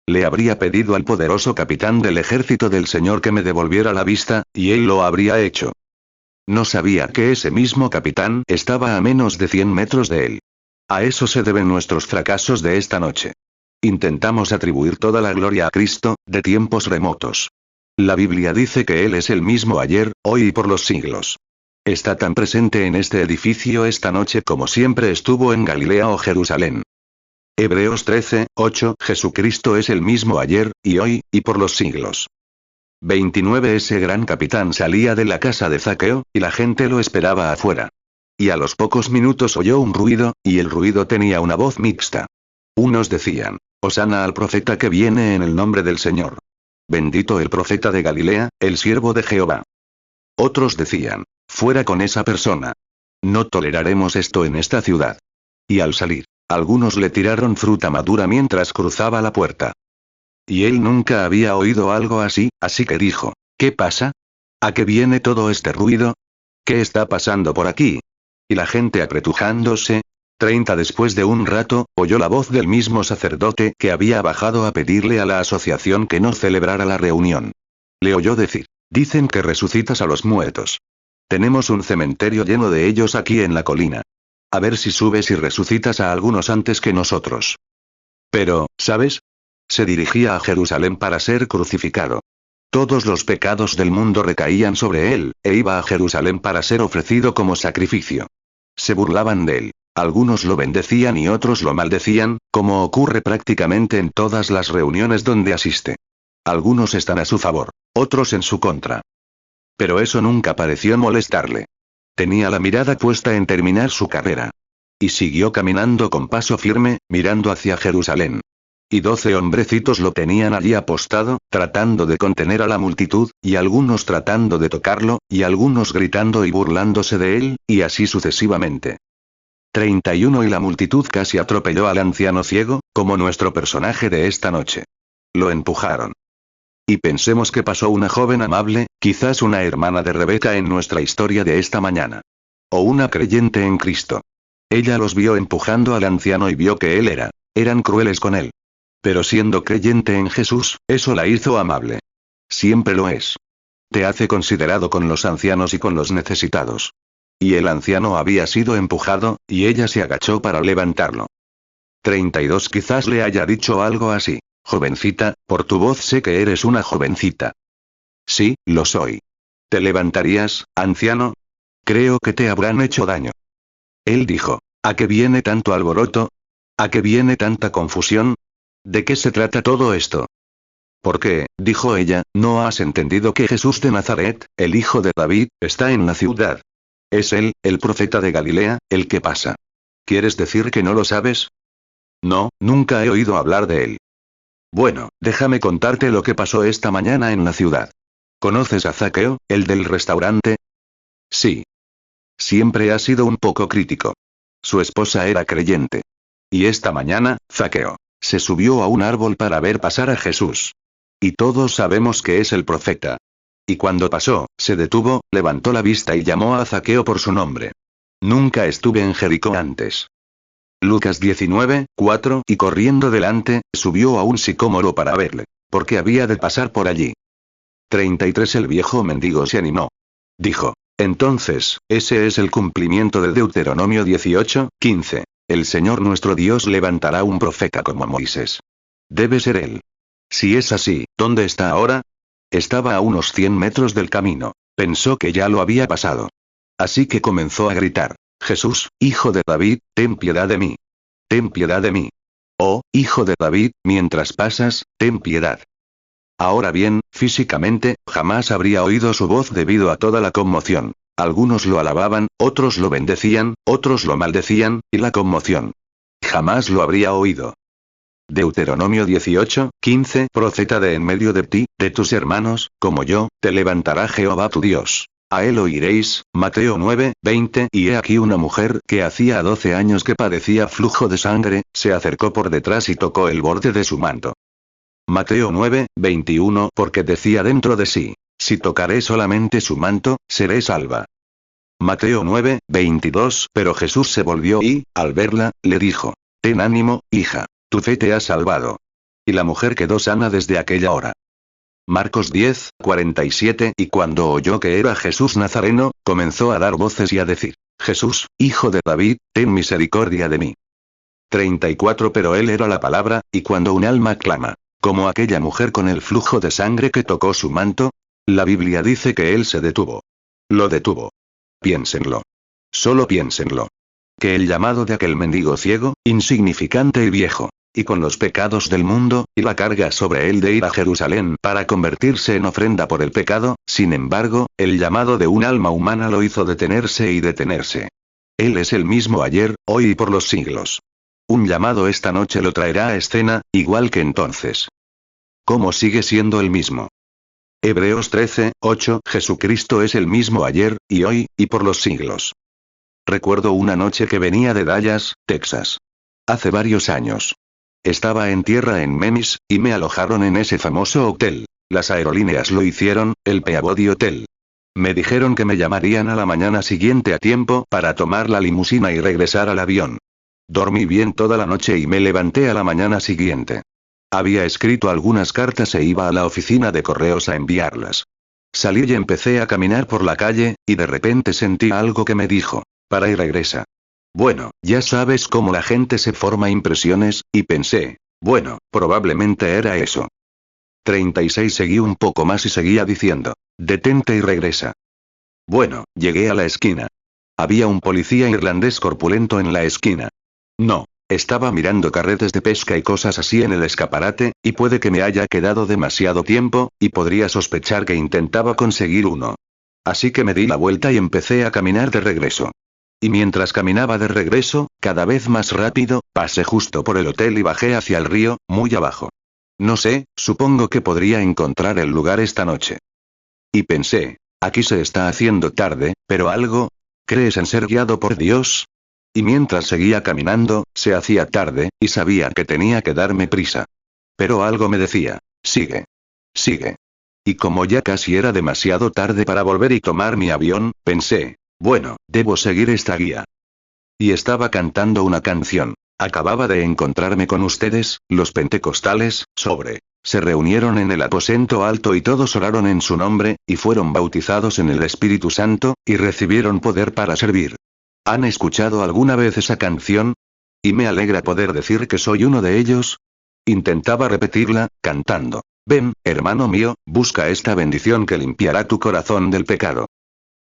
Le habría pedido al poderoso capitán del ejército del Señor que me devolviera la vista, y él lo habría hecho. No sabía que ese mismo capitán estaba a menos de 100 metros de él. A eso se deben nuestros fracasos de esta noche. Intentamos atribuir toda la gloria a Cristo, de tiempos remotos. La Biblia dice que Él es el mismo ayer, hoy y por los siglos. Está tan presente en este edificio esta noche como siempre estuvo en Galilea o Jerusalén. Hebreos 13:8 Jesucristo es el mismo ayer, y hoy, y por los siglos. 29 Ese gran capitán salía de la casa de Zaqueo, y la gente lo esperaba afuera. Y a los pocos minutos oyó un ruido, y el ruido tenía una voz mixta. Unos decían, Hosana al profeta que viene en el nombre del Señor. Bendito el profeta de Galilea, el siervo de Jehová. Otros decían, fuera con esa persona. No toleraremos esto en esta ciudad. Y al salir, algunos le tiraron fruta madura mientras cruzaba la puerta. Y él nunca había oído algo así, así que dijo, ¿qué pasa? ¿A qué viene todo este ruido? ¿Qué está pasando por aquí? Y la gente apretujándose. 30 Después de un rato, oyó la voz del mismo sacerdote que había bajado a pedirle a la asociación que no celebrara la reunión. Le oyó decir, dicen que resucitas a los muertos. Tenemos un cementerio lleno de ellos aquí en la colina. A ver si subes y resucitas a algunos antes que nosotros. Pero, ¿sabes? Se dirigía a Jerusalén para ser crucificado. Todos los pecados del mundo recaían sobre él, e iba a Jerusalén para ser ofrecido como sacrificio. Se burlaban de él. Algunos lo bendecían y otros lo maldecían, como ocurre prácticamente en todas las reuniones donde asiste. Algunos están a su favor, otros en su contra. Pero eso nunca pareció molestarle. Tenía la mirada puesta en terminar su carrera. Y siguió caminando con paso firme, mirando hacia Jerusalén. Y 12 hombrecitos lo tenían allí apostado, tratando de contener a la multitud, y algunos tratando de tocarlo, y algunos gritando y burlándose de él, y así sucesivamente. 31 Y la multitud casi atropelló al anciano ciego, como nuestro personaje de esta noche. Lo empujaron. Y pensemos que pasó una joven amable, quizás una hermana de Rebeca en nuestra historia de esta mañana. O una creyente en Cristo. Ella los vio empujando al anciano y vio que eran crueles con él. Pero siendo creyente en Jesús, eso la hizo amable. Siempre lo es. Te hace considerado con los ancianos y con los necesitados. Y el anciano había sido empujado, y ella se agachó para levantarlo. 32 Quizás le haya dicho algo así. Jovencita, por tu voz sé que eres una jovencita. Sí, lo soy. ¿Te levantarías, anciano? Creo que te habrán hecho daño. Él dijo, ¿a qué viene tanto alboroto? ¿A qué viene tanta confusión? ¿De qué se trata todo esto? ¿Por qué, dijo ella, no has entendido que Jesús de Nazaret, el hijo de David, está en la ciudad? Es él, el profeta de Galilea, el que pasa. ¿Quieres decir que no lo sabes? No, nunca he oído hablar de él. Bueno, déjame contarte lo que pasó esta mañana en la ciudad. ¿Conoces a Zaqueo, el del restaurante? Sí. Siempre ha sido un poco crítico. Su esposa era creyente. Y esta mañana, Zaqueo se subió a un árbol para ver pasar a Jesús. Y todos sabemos que es el profeta. Y cuando pasó, se detuvo, levantó la vista y llamó a Zaqueo por su nombre. Nunca estuve en Jericó antes. Lucas 19:4 Y corriendo delante, subió a un sicómoro para verle, porque había de pasar por allí. 33 El viejo mendigo se animó. Dijo, entonces, ese es el cumplimiento de Deuteronomio 18:15. El Señor nuestro Dios levantará un profeta como Moisés. Debe ser él. Si es así, ¿dónde está ahora? Estaba a unos 100 metros del camino. Pensó que ya lo había pasado. Así que comenzó a gritar, Jesús, hijo de David, ten piedad de mí. Ten piedad de mí. Oh, hijo de David, mientras pasas, ten piedad. Ahora bien, físicamente, jamás habría oído su voz debido a toda la conmoción. Algunos lo alababan, otros lo bendecían, otros lo maldecían, y la conmoción. Jamás lo habría oído. Deuteronomio 18:15. Profeta de en medio de ti, de tus hermanos, como yo, te levantará Jehová tu Dios. A él oiréis. Mateo 9:20. Y he aquí una mujer que hacía 12 años que padecía flujo de sangre, se acercó por detrás y tocó el borde de su manto. Mateo 9:21. Porque decía dentro de sí: si tocaré solamente su manto, seré salva. Mateo 9:22. Pero Jesús se volvió y, al verla, le dijo: ten ánimo, hija, tu fe te ha salvado. Y la mujer quedó sana desde aquella hora. Marcos 10:47. Y cuando oyó que era Jesús Nazareno, comenzó a dar voces y a decir: Jesús, hijo de David, ten misericordia de mí. 34. Pero él era la palabra, y cuando un alma clama, como aquella mujer con el flujo de sangre que tocó su manto, la Biblia dice que él se detuvo. Lo detuvo. Piénsenlo. Solo piénsenlo. Que el llamado de aquel mendigo ciego, insignificante y viejo, y con los pecados del mundo, y la carga sobre él de ir a Jerusalén para convertirse en ofrenda por el pecado, sin embargo, el llamado de un alma humana lo hizo detenerse y detenerse. Él es el mismo ayer, hoy y por los siglos. Un llamado esta noche lo traerá a escena, igual que entonces. ¿Cómo sigue siendo el mismo? Hebreos 13:8. Jesucristo es el mismo ayer, y hoy, y por los siglos. Recuerdo una noche que venía de Dallas, Texas. Hace varios años. Estaba en tierra en Memphis, y me alojaron en ese famoso hotel. Las aerolíneas lo hicieron, el Peabody Hotel. Me dijeron que me llamarían a la mañana siguiente a tiempo para tomar la limusina y regresar al avión. Dormí bien toda la noche y me levanté a la mañana siguiente. Había escrito algunas cartas e iba a la oficina de correos a enviarlas. Salí y empecé a caminar por la calle, y de repente sentí algo que me dijo: para y regresa. Bueno, ya sabes cómo la gente se forma impresiones, y pensé: bueno, probablemente era eso. 36. Seguí un poco más y seguía diciendo: detente y regresa. Bueno, llegué a la esquina. Había un policía irlandés corpulento en la esquina. No, estaba mirando carretes de pesca y cosas así en el escaparate, y puede que me haya quedado demasiado tiempo, y podría sospechar que intentaba conseguir uno. Así que me di la vuelta y empecé a caminar de regreso. Y mientras caminaba de regreso, cada vez más rápido, pasé justo por el hotel y bajé hacia el río, muy abajo. No sé, supongo que podría encontrar el lugar esta noche. Y pensé: aquí se está haciendo tarde, pero algo... ¿crees en ser guiado por Dios? Y mientras seguía caminando, se hacía tarde, y sabía que tenía que darme prisa. Pero algo me decía: sigue. Sigue. Y como ya casi era demasiado tarde para volver y tomar mi avión, pensé: bueno, debo seguir esta guía. Y estaba cantando una canción. Acababa de encontrarme con ustedes, los pentecostales, se reunieron en el aposento alto y todos oraron en su nombre, y fueron bautizados en el Espíritu Santo, y recibieron poder para servir. ¿Han escuchado alguna vez esa canción? Y me alegra poder decir que soy uno de ellos. Intentaba repetirla, cantando: ven, hermano mío, busca esta bendición que limpiará tu corazón del pecado.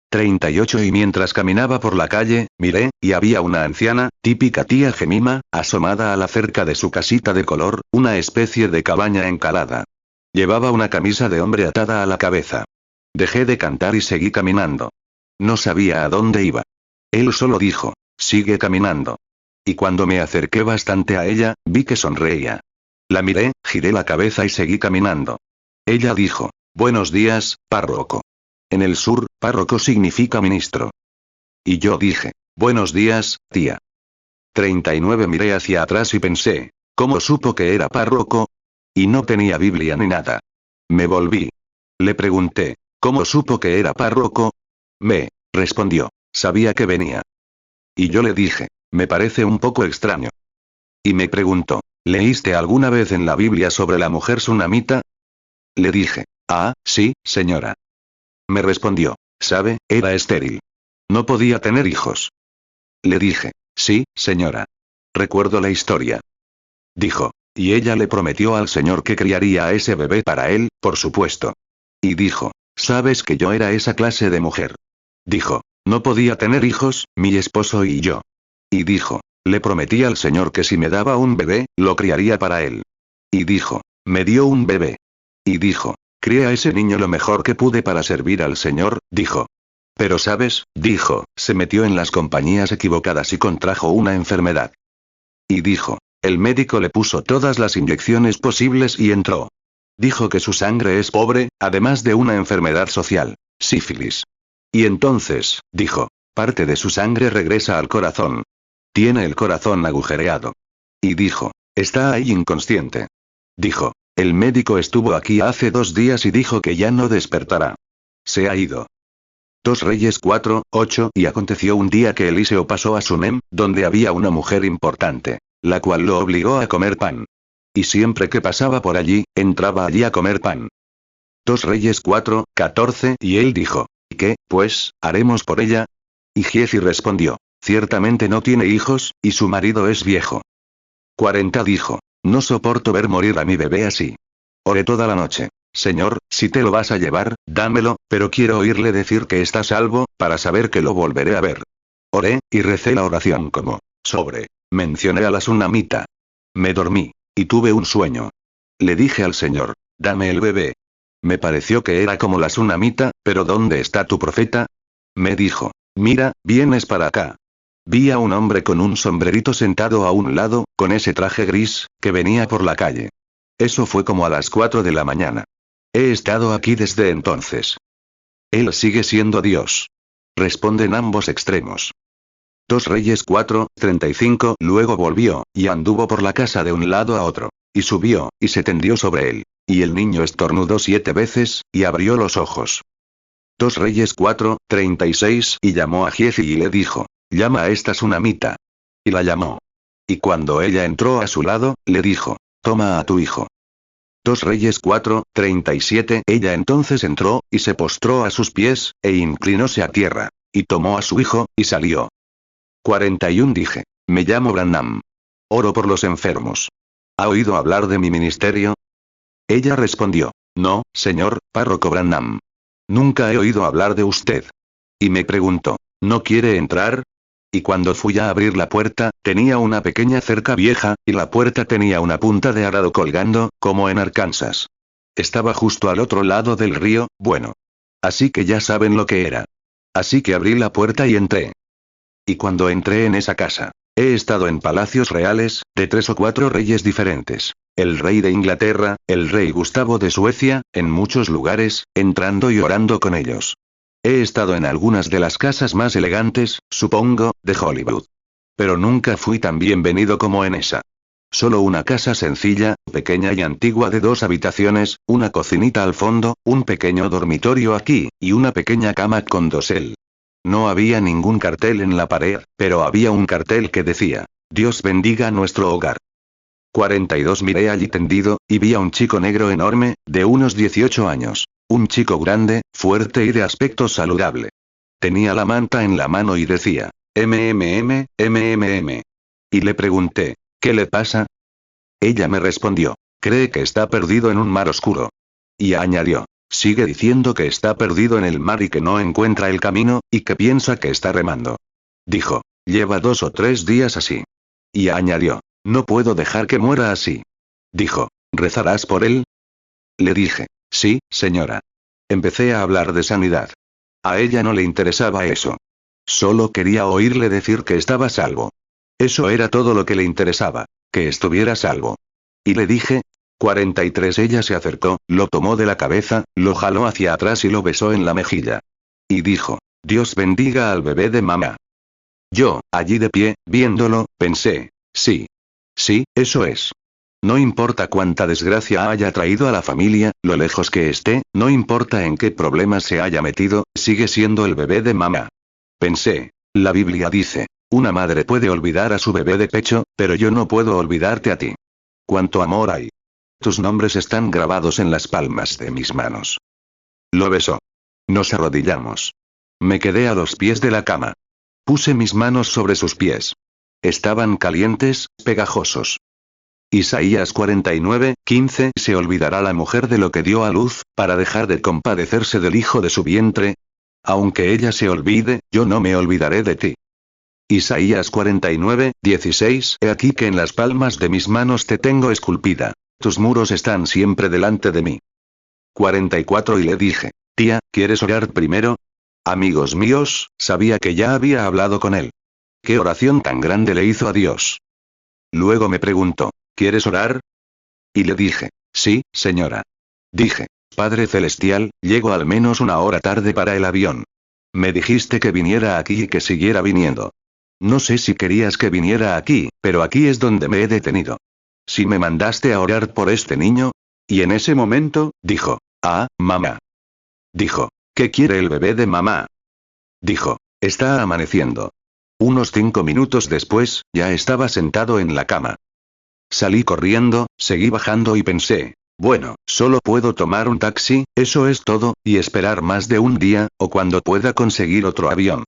38. Y mientras caminaba por la calle, miré, y había una anciana, típica tía Jemima, asomada a la cerca de su casita de color, una especie de cabaña encalada. Llevaba una camisa de hombre atada a la cabeza. Dejé de cantar y seguí caminando. No sabía a dónde iba. Él solo dijo: sigue caminando. Y cuando me acerqué bastante a ella, vi que sonreía. La miré, giré la cabeza y seguí caminando. Ella dijo: buenos días, párroco. En el sur, párroco significa ministro. Y yo dije: buenos días, tía. 39. Miré hacia atrás y pensé: ¿cómo supo que era párroco? Y no tenía Biblia ni nada. Me volví. Le pregunté: ¿cómo supo que era párroco? Me respondió: sabía que venía. Y yo le dije: me parece un poco extraño. Y me preguntó: ¿leíste alguna vez en la Biblia sobre la mujer sunamita? Le dije: ah, sí, señora. Me respondió: ¿sabe? Era estéril. No podía tener hijos. Le dije: sí, señora. Recuerdo la historia. Dijo: y ella le prometió al Señor que criaría a ese bebé para él, por supuesto. Y dijo: ¿sabes que yo era esa clase de mujer? Dijo: no podía tener hijos, mi esposo y yo. Y dijo: le prometí al Señor que si me daba un bebé, lo criaría para él. Y dijo: me dio un bebé. Y dijo: crié a ese niño lo mejor que pude para servir al Señor, dijo. Pero sabes, dijo, se metió en las compañías equivocadas y contrajo una enfermedad. Y dijo: El médico le puso todas las inyecciones posibles y entró. Dijo que su sangre es pobre, además de una enfermedad social, sífilis. Y entonces, dijo, parte de su sangre regresa al corazón. Tiene el corazón agujereado. Y dijo, está ahí inconsciente. Dijo, el médico estuvo aquí hace 2 días y dijo que ya no despertará. Se ha ido. 2 Reyes 4:8 Y aconteció un día que Eliseo pasó a Sunem, donde había una mujer importante, la cual lo obligó a comer pan. Y siempre que pasaba por allí, entraba allí a comer pan. 2 Reyes 4:14 Y él dijo, ¿qué, pues, haremos por ella? Y Giezi respondió, ciertamente no tiene hijos, y su marido es viejo. 40 Dijo, no soporto ver morir a mi bebé así. Oré toda la noche. Señor, si te lo vas a llevar, dámelo, pero quiero oírle decir que está salvo, para saber que lo volveré a ver. Oré, y recé la oración como, mencioné a la sunamita. Me dormí. Y tuve un sueño. Le dije al Señor, dame el bebé. Me pareció que era como la sunamita, pero ¿dónde está tu profeta? Me dijo, mira, vienes para acá. Vi a un hombre con un sombrerito sentado a un lado, con ese traje gris, que venía por la calle. Eso fue como a las 4 de la mañana. He estado aquí desde entonces. Él sigue siendo Dios. Responden ambos extremos. 2 Reyes 4:35 Luego volvió, y anduvo por la casa de un lado a otro. Y subió, y se tendió sobre él. Y el niño estornudó 7 veces, y abrió los ojos. 2 Reyes 4:36 Y llamó a Giezi y le dijo, llama a esta sunamita. Y la llamó. Y cuando ella entró a su lado, le dijo, toma a tu hijo. 2 Reyes 4:37 Ella entonces entró, y se postró a sus pies, e inclinóse a tierra. Y tomó a su hijo, y salió. 41 Dije, me llamo Branham. Oro por los enfermos. ¿Ha oído hablar de mi ministerio? Ella respondió, no, señor, párroco Branham. Nunca he oído hablar de usted. Y me preguntó, ¿no quiere entrar? Y cuando fui a abrir la puerta, tenía una pequeña cerca vieja, y la puerta tenía una punta de arado colgando, como en Arkansas. Estaba justo al otro lado del río, bueno. Así que ya saben lo que era. Así que abrí la puerta y entré. Y cuando entré en esa casa, he estado en palacios reales, de 3 o 4 reyes diferentes. El rey de Inglaterra, el rey Gustavo de Suecia, en muchos lugares, entrando y orando con ellos. He estado en algunas de las casas más elegantes, supongo, de Hollywood. Pero nunca fui tan bienvenido como en esa. Solo una casa sencilla, pequeña y antigua de 2 habitaciones, una cocinita al fondo, un pequeño dormitorio aquí, y una pequeña cama con dosel. No había ningún cartel en la pared, pero había un cartel que decía, Dios bendiga nuestro hogar. 42 Miré allí tendido, y vi a un chico negro enorme, de unos 18 años. Un chico grande, fuerte y de aspecto saludable. Tenía la manta en la mano y decía, MMM. Y le pregunté, ¿qué le pasa? Ella me respondió, cree que está perdido en un mar oscuro. Y añadió, sigue diciendo que está perdido en el mar y que no encuentra el camino, y que piensa que está remando. Dijo, lleva 2 o 3 días así. Y añadió, no puedo dejar que muera así. Dijo, ¿rezarás por él? Le dije, sí, señora. Empecé a hablar de sanidad. A ella no le interesaba eso. Solo quería oírle decir que estaba salvo. Eso era todo lo que le interesaba, que estuviera salvo. Y le dije, 43 Ella se acercó, lo tomó de la cabeza, lo jaló hacia atrás y lo besó en la mejilla. Y dijo, Dios bendiga al bebé de mamá. Yo, allí de pie, viéndolo, pensé, sí. Sí, eso es. No importa cuánta desgracia haya traído a la familia, lo lejos que esté, no importa en qué problemas se haya metido, sigue siendo el bebé de mamá. Pensé, la Biblia dice, una madre puede olvidar a su bebé de pecho, pero yo no puedo olvidarte a ti. ¿Cuánto amor hay? Tus nombres están grabados en las palmas de mis manos. Lo besó. Nos arrodillamos. Me quedé a los pies de la cama. Puse mis manos sobre sus pies. Estaban calientes, pegajosos. Isaías 49:15 Se olvidará la mujer de lo que dio a luz, para dejar de compadecerse del hijo de su vientre. Aunque ella se olvide, yo no me olvidaré de ti. Isaías 49:16 He aquí que en las palmas de mis manos te tengo esculpida. Tus muros están siempre delante de mí. 44 Y le dije, tía, ¿quieres orar primero? Amigos míos, sabía que ya había hablado con él. ¿Qué oración tan grande le hizo a Dios? Luego me preguntó, ¿quieres orar? Y le dije, sí, señora. Dije, Padre Celestial, llego al menos una hora tarde para el avión. Me dijiste que viniera aquí y que siguiera viniendo. No sé si querías que viniera aquí, pero aquí es donde me he detenido. Si me mandaste a orar por este niño. Y en ese momento, dijo, mamá. Dijo, ¿qué quiere el bebé de mamá? Dijo, está amaneciendo. Unos 5 minutos después, ya estaba sentado en la cama. Salí corriendo, seguí bajando y pensé, bueno, solo puedo tomar un taxi, eso es todo, y esperar más de un día, o cuando pueda conseguir otro avión.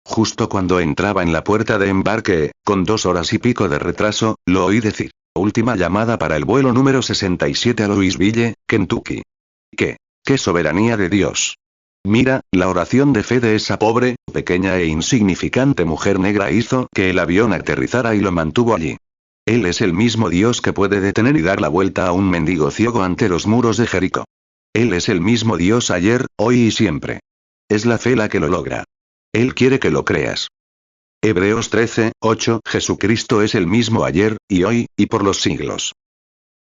Justo cuando entraba en la puerta de embarque, con 2 horas y pico de retraso, lo oí decir, última llamada para el vuelo número 67 a Louisville, Kentucky. ¡Qué soberanía de Dios! Mira, la oración de fe de esa pobre, pequeña e insignificante mujer negra hizo que el avión aterrizara y lo mantuvo allí. Él es el mismo Dios que puede detener y dar la vuelta a un mendigo ciego ante los muros de Jericó. Él es el mismo Dios ayer, hoy y siempre. Es la fe la que lo logra. Él quiere que lo creas. Hebreos 13:8 Jesucristo es el mismo ayer, y hoy, y por los siglos.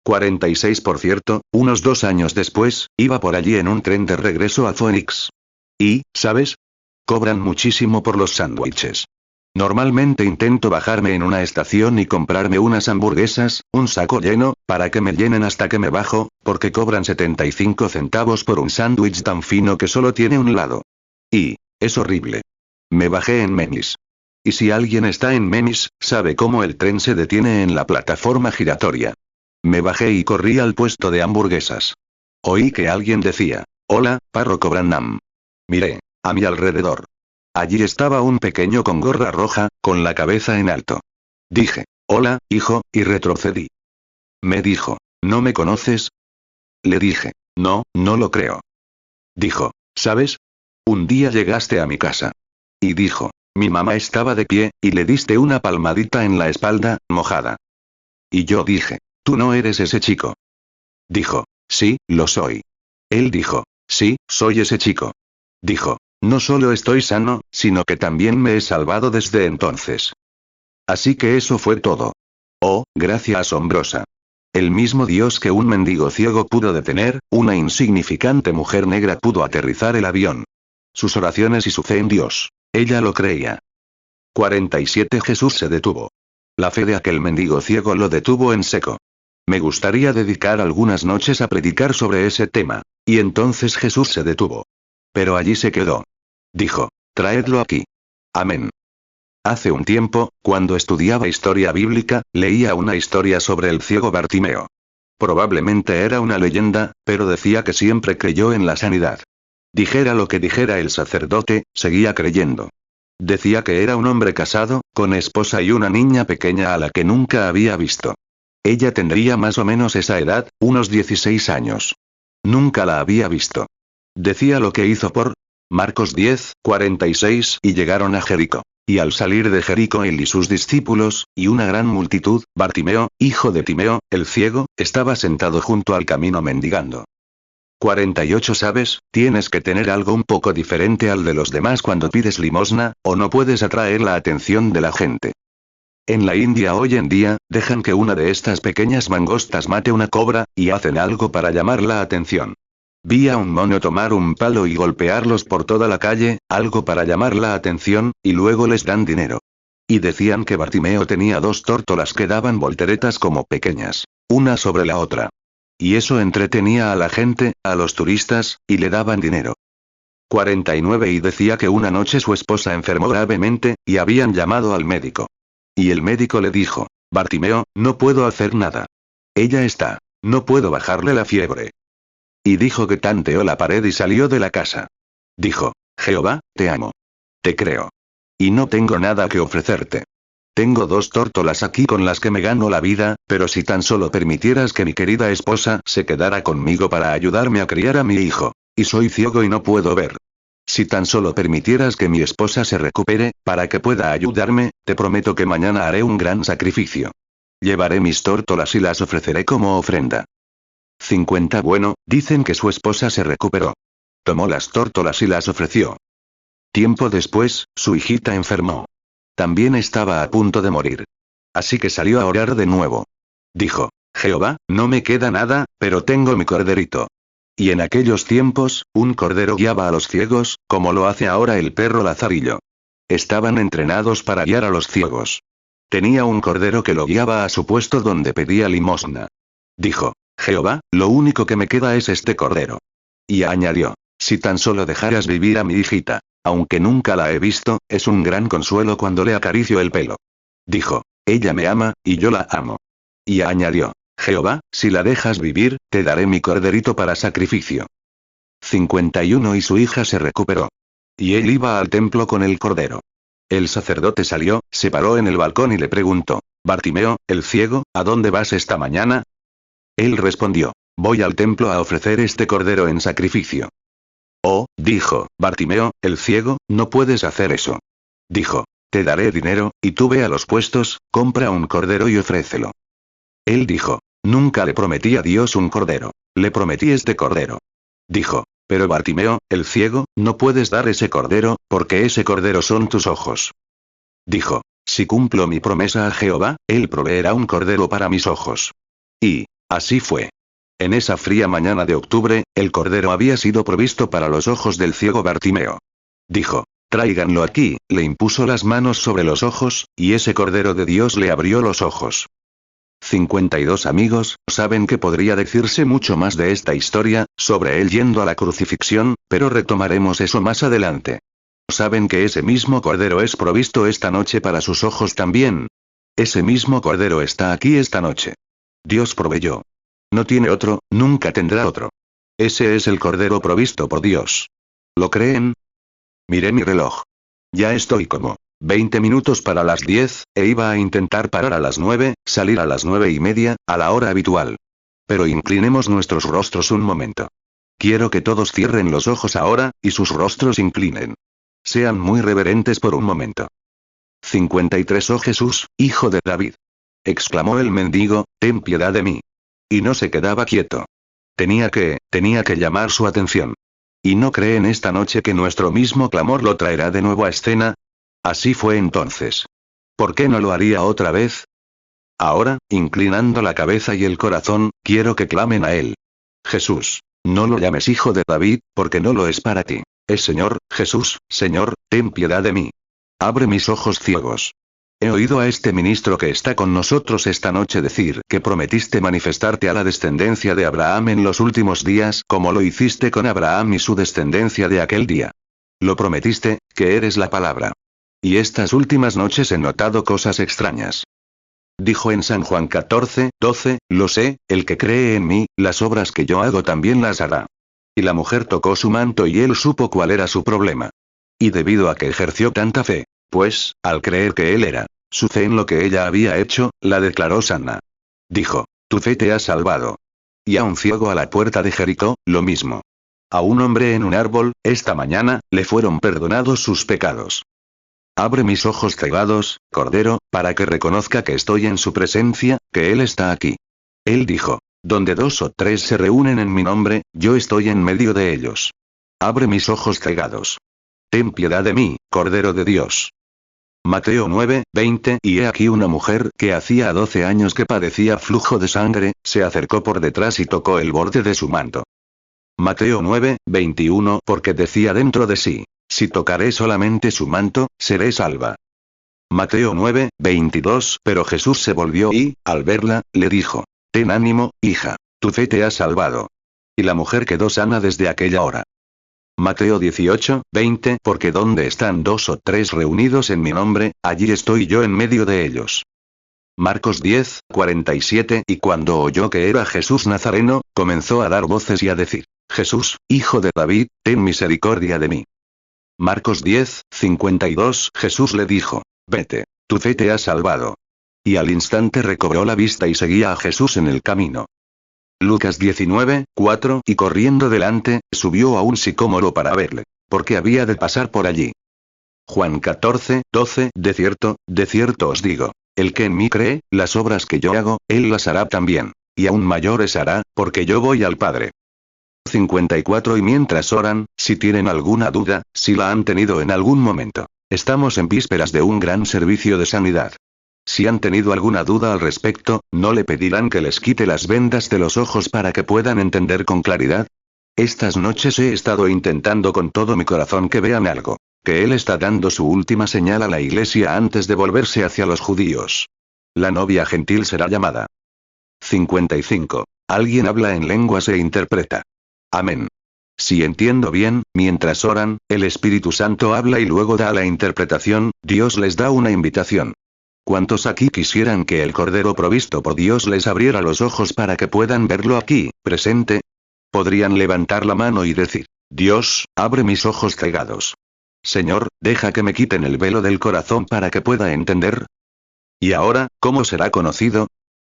46 Por cierto, unos 2 años después, iba por allí en un tren de regreso a Phoenix. Y, ¿sabes? Cobran muchísimo por los sándwiches. Normalmente intento bajarme en una estación y comprarme unas hamburguesas, un saco lleno, para que me llenen hasta que me bajo, porque cobran 75 centavos por un sándwich tan fino que solo tiene un lado. Y, es horrible. Me bajé en Menis. Y si alguien está en Menis, sabe cómo el tren se detiene en la plataforma giratoria. Me bajé y corrí al puesto de hamburguesas. Oí que alguien decía, hola, párroco Branham. Miré a mi alrededor. Allí estaba un pequeño con gorra roja, con la cabeza en alto. Dije, hola, hijo, y retrocedí. Me dijo, ¿no me conoces? Le dije, no, no lo creo. Dijo, ¿sabes? Un día llegaste a mi casa. Y dijo, mi mamá estaba de pie, y le diste una palmadita en la espalda, mojada. Y yo dije, tú no eres ese chico. Dijo, sí, lo soy. Él dijo, sí, soy ese chico. Dijo, no solo estoy sano, sino que también me he salvado desde entonces. Así que eso fue todo. Oh, gracia asombrosa. El mismo Dios que un mendigo ciego pudo detener, una insignificante mujer negra pudo aterrizar el avión. Sus oraciones y su fe en Dios. Ella lo creía. 47 Jesús se detuvo. La fe de aquel mendigo ciego lo detuvo en seco. Me gustaría dedicar algunas noches a predicar sobre ese tema. Y entonces Jesús se detuvo. Pero allí se quedó. Dijo, traedlo aquí. Amén. Hace un tiempo, cuando estudiaba historia bíblica, leía una historia sobre el ciego Bartimeo. Probablemente era una leyenda, pero decía que siempre creyó en la sanidad. Dijera lo que dijera el sacerdote, seguía creyendo. Decía que era un hombre casado, con esposa y una niña pequeña a la que nunca había visto. Ella tendría más o menos esa edad, unos 16 años. Nunca la había visto. Decía lo que hizo por Marcos 10:46 y llegaron a Jericó. Y al salir de Jericó él y sus discípulos, y una gran multitud, Bartimeo, hijo de Timeo, el ciego, estaba sentado junto al camino mendigando. 48 Sabes, tienes que tener algo un poco diferente al de los demás cuando pides limosna, o no puedes atraer la atención de la gente. En la India hoy en día, dejan que una de estas pequeñas mangostas mate una cobra, y hacen algo para llamar la atención. Vi a un mono tomar un palo y golpearlos por toda la calle, algo para llamar la atención, y luego les dan dinero. Y decían que Bartimeo tenía 2 tórtolas que daban volteretas como pequeñas, una sobre la otra. Y eso entretenía a la gente, a los turistas, y le daban dinero. 49 Y decía que una noche su esposa enfermó gravemente, y habían llamado al médico. Y el médico le dijo, Bartimeo, no puedo hacer nada. Ella está. No puedo bajarle la fiebre. Y dijo que tanteó la pared y salió de la casa. Dijo, Jehová, te amo. Te creo. Y no tengo nada que ofrecerte. Tengo 2 tórtolas aquí con las que me gano la vida, pero si tan solo permitieras que mi querida esposa se quedara conmigo para ayudarme a criar a mi hijo. Y soy ciego y no puedo ver. Si tan solo permitieras que mi esposa se recupere, para que pueda ayudarme, te prometo que mañana haré un gran sacrificio. Llevaré mis tórtolas y las ofreceré como ofrenda. 50 Bueno, dicen que su esposa se recuperó. Tomó las tórtolas y las ofreció. Tiempo después, su hijita enfermó. También estaba a punto de morir. así que salió a orar de nuevo. Dijo: Jehová, no me queda nada, pero tengo mi corderito. Y en aquellos tiempos, un cordero guiaba a los ciegos, como lo hace ahora el perro lazarillo. Estaban entrenados para guiar a los ciegos. Tenía un cordero que lo guiaba a su puesto donde pedía limosna. Dijo: Jehová, lo único que me queda es este cordero. Y añadió: si tan solo dejaras vivir a mi hijita, aunque nunca la he visto, es un gran consuelo cuando le acaricio el pelo. Dijo: ella me ama, y yo la amo. Y añadió: Jehová, si la dejas vivir, te daré mi corderito para sacrificio. 51 Y su hija se recuperó. Y él iba al templo con el cordero. El sacerdote salió, se paró en el balcón y le preguntó: Bartimeo, el ciego, ¿a dónde vas esta mañana? Él respondió: voy al templo a ofrecer este cordero en sacrificio. Oh, dijo Bartimeo, el ciego, no puedes hacer eso. Dijo: te daré dinero, y tú ve a los puestos, compra un cordero y ofrécelo. Él dijo: nunca le prometí a Dios un cordero. Le prometí este cordero. Dijo: pero Bartimeo, el ciego, no puedes dar ese cordero, porque ese cordero son tus ojos. Dijo: si cumplo mi promesa a Jehová, él proveerá un cordero para mis ojos. Y así fue. En esa fría mañana de octubre, el cordero había sido provisto para los ojos del ciego Bartimeo. Dijo: tráiganlo aquí, le impuso las manos sobre los ojos, y ese cordero de Dios le abrió los ojos. 52 Amigos, saben que podría decirse mucho más de esta historia, sobre él yendo a la crucifixión, pero retomaremos eso más adelante. Saben que ese mismo cordero es provisto esta noche para sus ojos también. Ese mismo cordero está aquí esta noche. Dios proveyó. No tiene otro, nunca tendrá otro. Ese es el cordero provisto por Dios. ¿Lo creen? Miré mi reloj. Ya estoy como 20 minutos para las 10, e iba a intentar parar a las 9, salir a las 9:30, a la hora habitual. Pero inclinemos nuestros rostros un momento. Quiero que todos cierren los ojos ahora, y sus rostros inclinen. Sean muy reverentes por un momento. 53 Oh Jesús, hijo de David. Exclamó el mendigo, ten piedad de mí. Y no se quedaba quieto. Tenía que llamar su atención. ¿Y no creen esta noche que nuestro mismo clamor lo traerá de nuevo a escena? Así fue entonces. ¿Por qué no lo haría otra vez? Ahora, inclinando la cabeza y el corazón, quiero que clamen a él. Jesús. No lo llames hijo de David, porque no lo es para ti. Es Señor, Jesús, Señor, ten piedad de mí. Abre mis ojos ciegos. He oído a este ministro que está con nosotros esta noche decir que prometiste manifestarte a la descendencia de Abraham en los últimos días como lo hiciste con Abraham y su descendencia de aquel día. Lo prometiste, que eres la palabra. Y estas últimas noches he notado cosas extrañas. Dijo en San Juan 14:12, lo sé, el que cree en mí, las obras que yo hago también las hará. Y la mujer tocó su manto y él supo cuál era su problema. Y debido a que ejerció tanta fe, pues, al creer que él era, su fe en lo que ella había hecho, la declaró sana. Dijo: tu fe te ha salvado. Y a un ciego a la puerta de Jericó, lo mismo. A un hombre en un árbol, esta mañana, le fueron perdonados sus pecados. Abre mis ojos cegados, Cordero, para que reconozca que estoy en su presencia, que Él está aquí. Él dijo: donde 2 o 3 se reúnen en mi nombre, yo estoy en medio de ellos. Abre mis ojos cegados. Ten piedad de mí, Cordero de Dios. Mateo 9:20 Y he aquí una mujer que hacía 12 años que padecía flujo de sangre, se acercó por detrás y tocó el borde de su manto. Mateo 9:21 Porque decía dentro de sí: si tocaré solamente su manto, seré salva. Mateo 9:22 Pero Jesús se volvió y, al verla, le dijo: ten ánimo, hija, tu fe te ha salvado. Y la mujer quedó sana desde aquella hora. Mateo 18:20 Porque donde están 2 o 3 reunidos en mi nombre, allí estoy yo en medio de ellos. Marcos 10:47 Y cuando oyó que era Jesús Nazareno, comenzó a dar voces y a decir: Jesús, hijo de David, ten misericordia de mí. Marcos 10:52 Jesús le dijo: vete, tu fe te ha salvado. Y al instante recobró la vista y seguía a Jesús en el camino. Lucas 19:4 Y corriendo delante, subió a un sicómoro para verle, porque había de pasar por allí. Juan 14:12 De cierto os digo, el que en mí cree, las obras que yo hago, él las hará también, y aún mayores hará, porque yo voy al Padre. 54 Y mientras oran, si tienen alguna duda, si la han tenido en algún momento, estamos en vísperas de un gran servicio de sanidad. Si han tenido alguna duda al respecto, ¿no le pedirán que les quite las vendas de los ojos para que puedan entender con claridad? Estas noches he estado intentando con todo mi corazón que vean algo. Que él está dando su última señal a la iglesia antes de volverse hacia los judíos. La novia gentil será llamada. 55. Alguien habla en lenguas e interpreta. Amén. Si entiendo bien, mientras oran, el Espíritu Santo habla y luego da la interpretación, Dios les da una invitación. ¿Cuántos aquí quisieran que el Cordero provisto por Dios les abriera los ojos para que puedan verlo aquí, presente? Podrían levantar la mano y decir, Dios, abre mis ojos cegados. Señor, deja que me quiten el velo del corazón para que pueda entender. ¿Y ahora, cómo será conocido?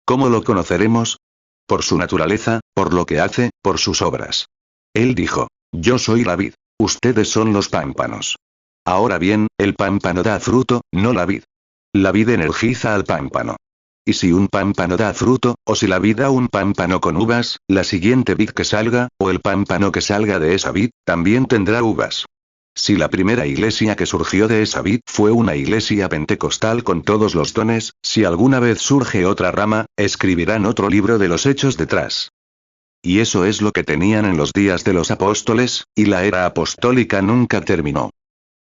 ¿Cómo lo conoceremos? Por su naturaleza, por lo que hace, por sus obras. Él dijo, yo soy la vid, ustedes son los pámpanos. Ahora bien, el pámpano da fruto, no la vid. La vid energiza al pámpano. Y si un pámpano da fruto, o si la vid da un pámpano con uvas, la siguiente vid que salga, o el pámpano que salga de esa vid, también tendrá uvas. Si la primera iglesia que surgió de esa vid fue una iglesia pentecostal con todos los dones, si alguna vez surge otra rama, escribirán otro libro de los hechos detrás. Y eso es lo que tenían en los días de los apóstoles, y la era apostólica nunca terminó.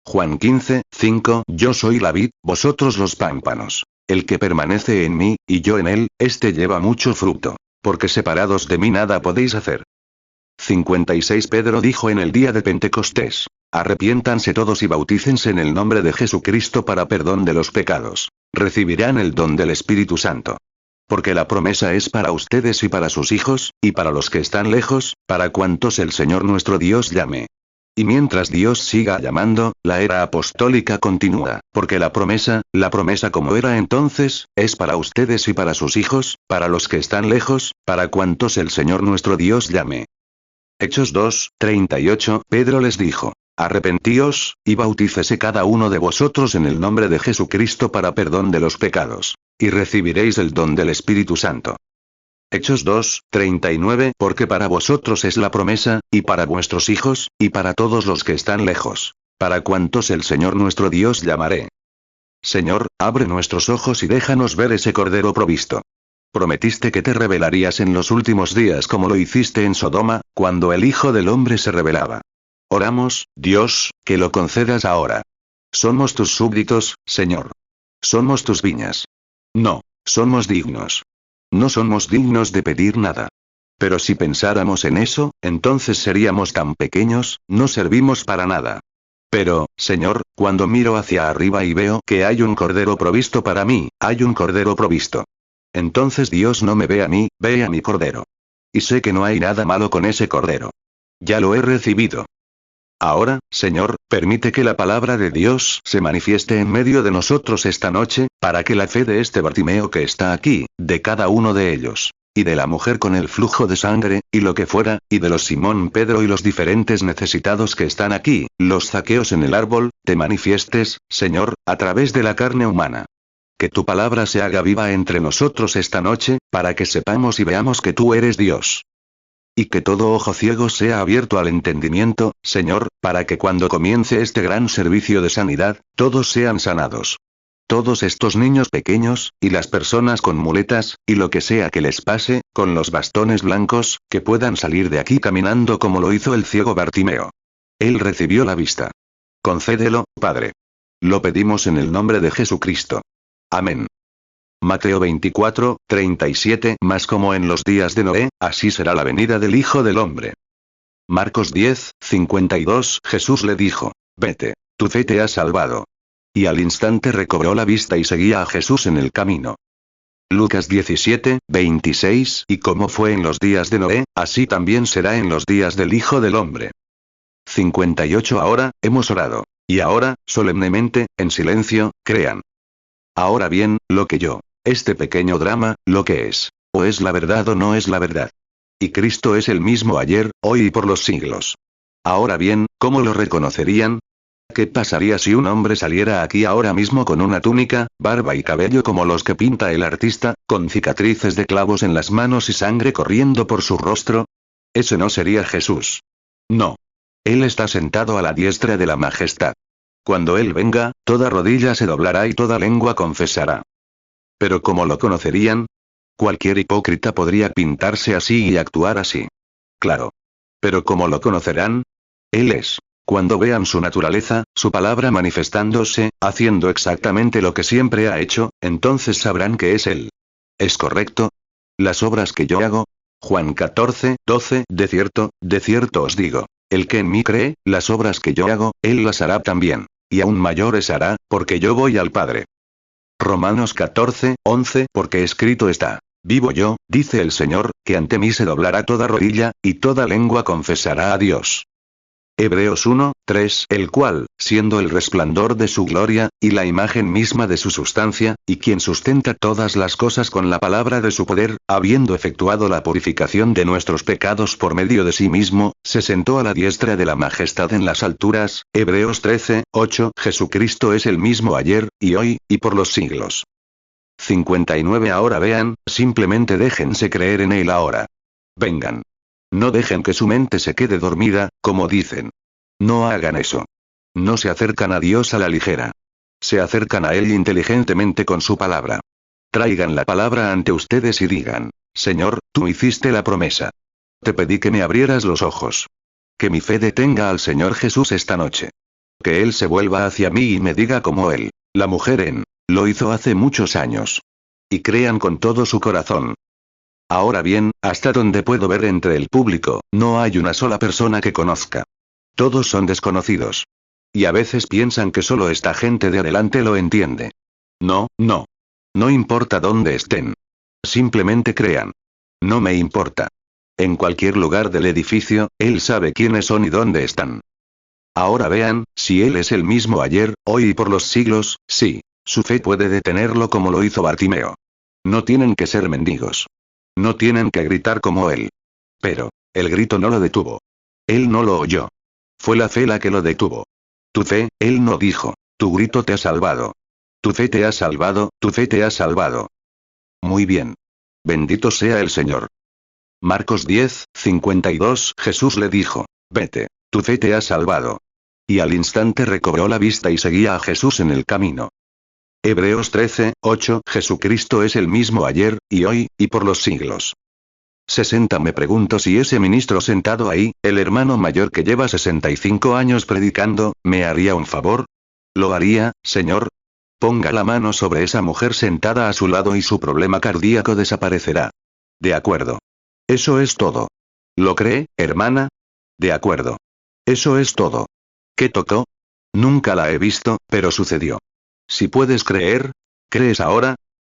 Juan 15, 5. Yo soy la vid, vosotros los pámpanos. El que permanece en mí, y yo en él, éste lleva mucho fruto. Porque separados de mí nada podéis hacer. 56. Pedro dijo en el día de Pentecostés. Arrepiéntanse todos y bautícense en el nombre de Jesucristo para perdón de los pecados. Recibirán el don del Espíritu Santo. Porque la promesa es para ustedes y para sus hijos, y para los que están lejos, para cuantos el Señor nuestro Dios llame. Y mientras Dios siga llamando, la era apostólica continúa, porque la promesa como era entonces, es para ustedes y para sus hijos, para los que están lejos, para cuantos el Señor nuestro Dios llame. Hechos 2, 38. Pedro les dijo, arrepentíos, y bautícese cada uno de vosotros en el nombre de Jesucristo para perdón de los pecados, y recibiréis el don del Espíritu Santo. Hechos 2, 39. Porque para vosotros es la promesa, y para vuestros hijos, y para todos los que están lejos, para cuantos el Señor nuestro Dios llamaré. Señor, abre nuestros ojos y déjanos ver ese Cordero provisto. Prometiste que te revelarías en los últimos días como lo hiciste en Sodoma, cuando el Hijo del Hombre se revelaba. Oramos, Dios, que lo concedas ahora. Somos tus súbditos, Señor. Somos tus viñas. No, somos dignos. No somos dignos de pedir nada. Pero si pensáramos en eso, entonces seríamos tan pequeños, no servimos para nada. Pero, Señor, cuando miro hacia arriba y veo que hay un Cordero provisto para mí, hay un Cordero provisto. Entonces Dios no me ve a mí, ve a mi Cordero. Y sé que no hay nada malo con ese Cordero. Ya lo he recibido. Ahora, Señor, permite que la palabra de Dios se manifieste en medio de nosotros esta noche, para que la fe de este Bartimeo que está aquí, de cada uno de ellos, y de la mujer con el flujo de sangre, y lo que fuera, y de los Simón Pedro y los diferentes necesitados que están aquí, los zaqueos en el árbol, te manifiestes, Señor, a través de la carne humana. Que tu palabra se haga viva entre nosotros esta noche, para que sepamos y veamos que tú eres Dios. Y que todo ojo ciego sea abierto al entendimiento, Señor, para que cuando comience este gran servicio de sanidad, todos sean sanados. Todos estos niños pequeños, y las personas con muletas, y lo que sea que les pase, con los bastones blancos, que puedan salir de aquí caminando como lo hizo el ciego Bartimeo. Él recibió la vista. Concédelo, Padre. Lo pedimos en el nombre de Jesucristo. Amén. Mateo 24, 37. Mas como en los días de Noé, así será la venida del Hijo del Hombre. Marcos 10, 52. Jesús le dijo, vete, tu fe te ha salvado. Y al instante recobró la vista y seguía a Jesús en el camino. Lucas 17, 26. Y como fue en los días de Noé, así también será en los días del Hijo del Hombre. 58. Ahora, hemos orado. Y ahora, solemnemente, en silencio, crean. Ahora bien, lo que yo, este pequeño drama, lo que es, o es la verdad o no es la verdad. Y Cristo es el mismo ayer, hoy y por los siglos. Ahora bien, ¿cómo lo reconocerían? ¿Qué pasaría si un hombre saliera aquí ahora mismo con una túnica, barba y cabello como los que pinta el artista, con cicatrices de clavos en las manos y sangre corriendo por su rostro? Ese no sería Jesús. No. Él está sentado a la diestra de la majestad. Cuando Él venga, toda rodilla se doblará y toda lengua confesará. Pero ¿cómo lo conocerían? Cualquier hipócrita podría pintarse así y actuar así. Claro. Pero ¿cómo lo conocerán? Él es. Cuando vean su naturaleza, su palabra manifestándose, haciendo exactamente lo que siempre ha hecho, entonces sabrán que es Él. ¿Es correcto? Las obras que yo hago. Juan 14:12. De cierto os digo. El que en mí cree, las obras que yo hago, Él las hará también. Y aún mayores hará, porque yo voy al Padre. Romanos 14:11. Porque escrito está. Vivo yo, dice el Señor, que ante mí se doblará toda rodilla, y toda lengua confesará a Dios. Hebreos 1:3. El cual, siendo el resplandor de su gloria, y la imagen misma de su sustancia, y quien sustenta todas las cosas con la palabra de su poder, habiendo efectuado la purificación de nuestros pecados por medio de sí mismo, se sentó a la diestra de la majestad en las alturas. Hebreos 13:8. Jesucristo es el mismo ayer, y hoy, y por los siglos. 59. Ahora vean, simplemente déjense creer en Él ahora. Vengan. No dejen que su mente se quede dormida, como dicen. No hagan eso. No se acercan a Dios a la ligera. Se acercan a Él inteligentemente con su palabra. Traigan la palabra ante ustedes y digan, Señor, tú hiciste la promesa. Te pedí que me abrieras los ojos. Que mi fe detenga al Señor Jesús esta noche. Que Él se vuelva hacia mí y me diga como Él, la mujer lo hizo hace muchos años. Y crean con todo su corazón. Ahora bien, hasta donde puedo ver entre el público, no hay una sola persona que conozca. Todos son desconocidos. Y a veces piensan que solo esta gente de adelante lo entiende. No, no. No importa dónde estén. Simplemente crean. No me importa. En cualquier lugar del edificio, Él sabe quiénes son y dónde están. Ahora vean, si Él es el mismo ayer, hoy y por los siglos, sí, su fe puede detenerlo como lo hizo Bartimeo. No tienen que ser mendigos. No tienen que gritar como Él. Pero, el grito no lo detuvo. Él no lo oyó. Fue la fe la que lo detuvo. Tu fe, Él no dijo. Tu grito te ha salvado. Tu fe te ha salvado, tu fe te ha salvado. Muy bien. Bendito sea el Señor. Marcos 10:52. Jesús le dijo, vete, tu fe te ha salvado. Y al instante recobró la vista y seguía a Jesús en el camino. Hebreos 13:8. Jesucristo es el mismo ayer, y hoy, y por los siglos. 60. Me pregunto si ese ministro sentado ahí, el hermano mayor que lleva 65 años predicando, ¿me haría un favor? ¿Lo haría, Señor? Ponga la mano sobre esa mujer sentada a su lado y su problema cardíaco desaparecerá. De acuerdo. Eso es todo. ¿Lo cree, hermana? De acuerdo. Eso es todo. ¿Qué tocó? Nunca la he visto, pero sucedió. Si puedes creer, ¿crees ahora?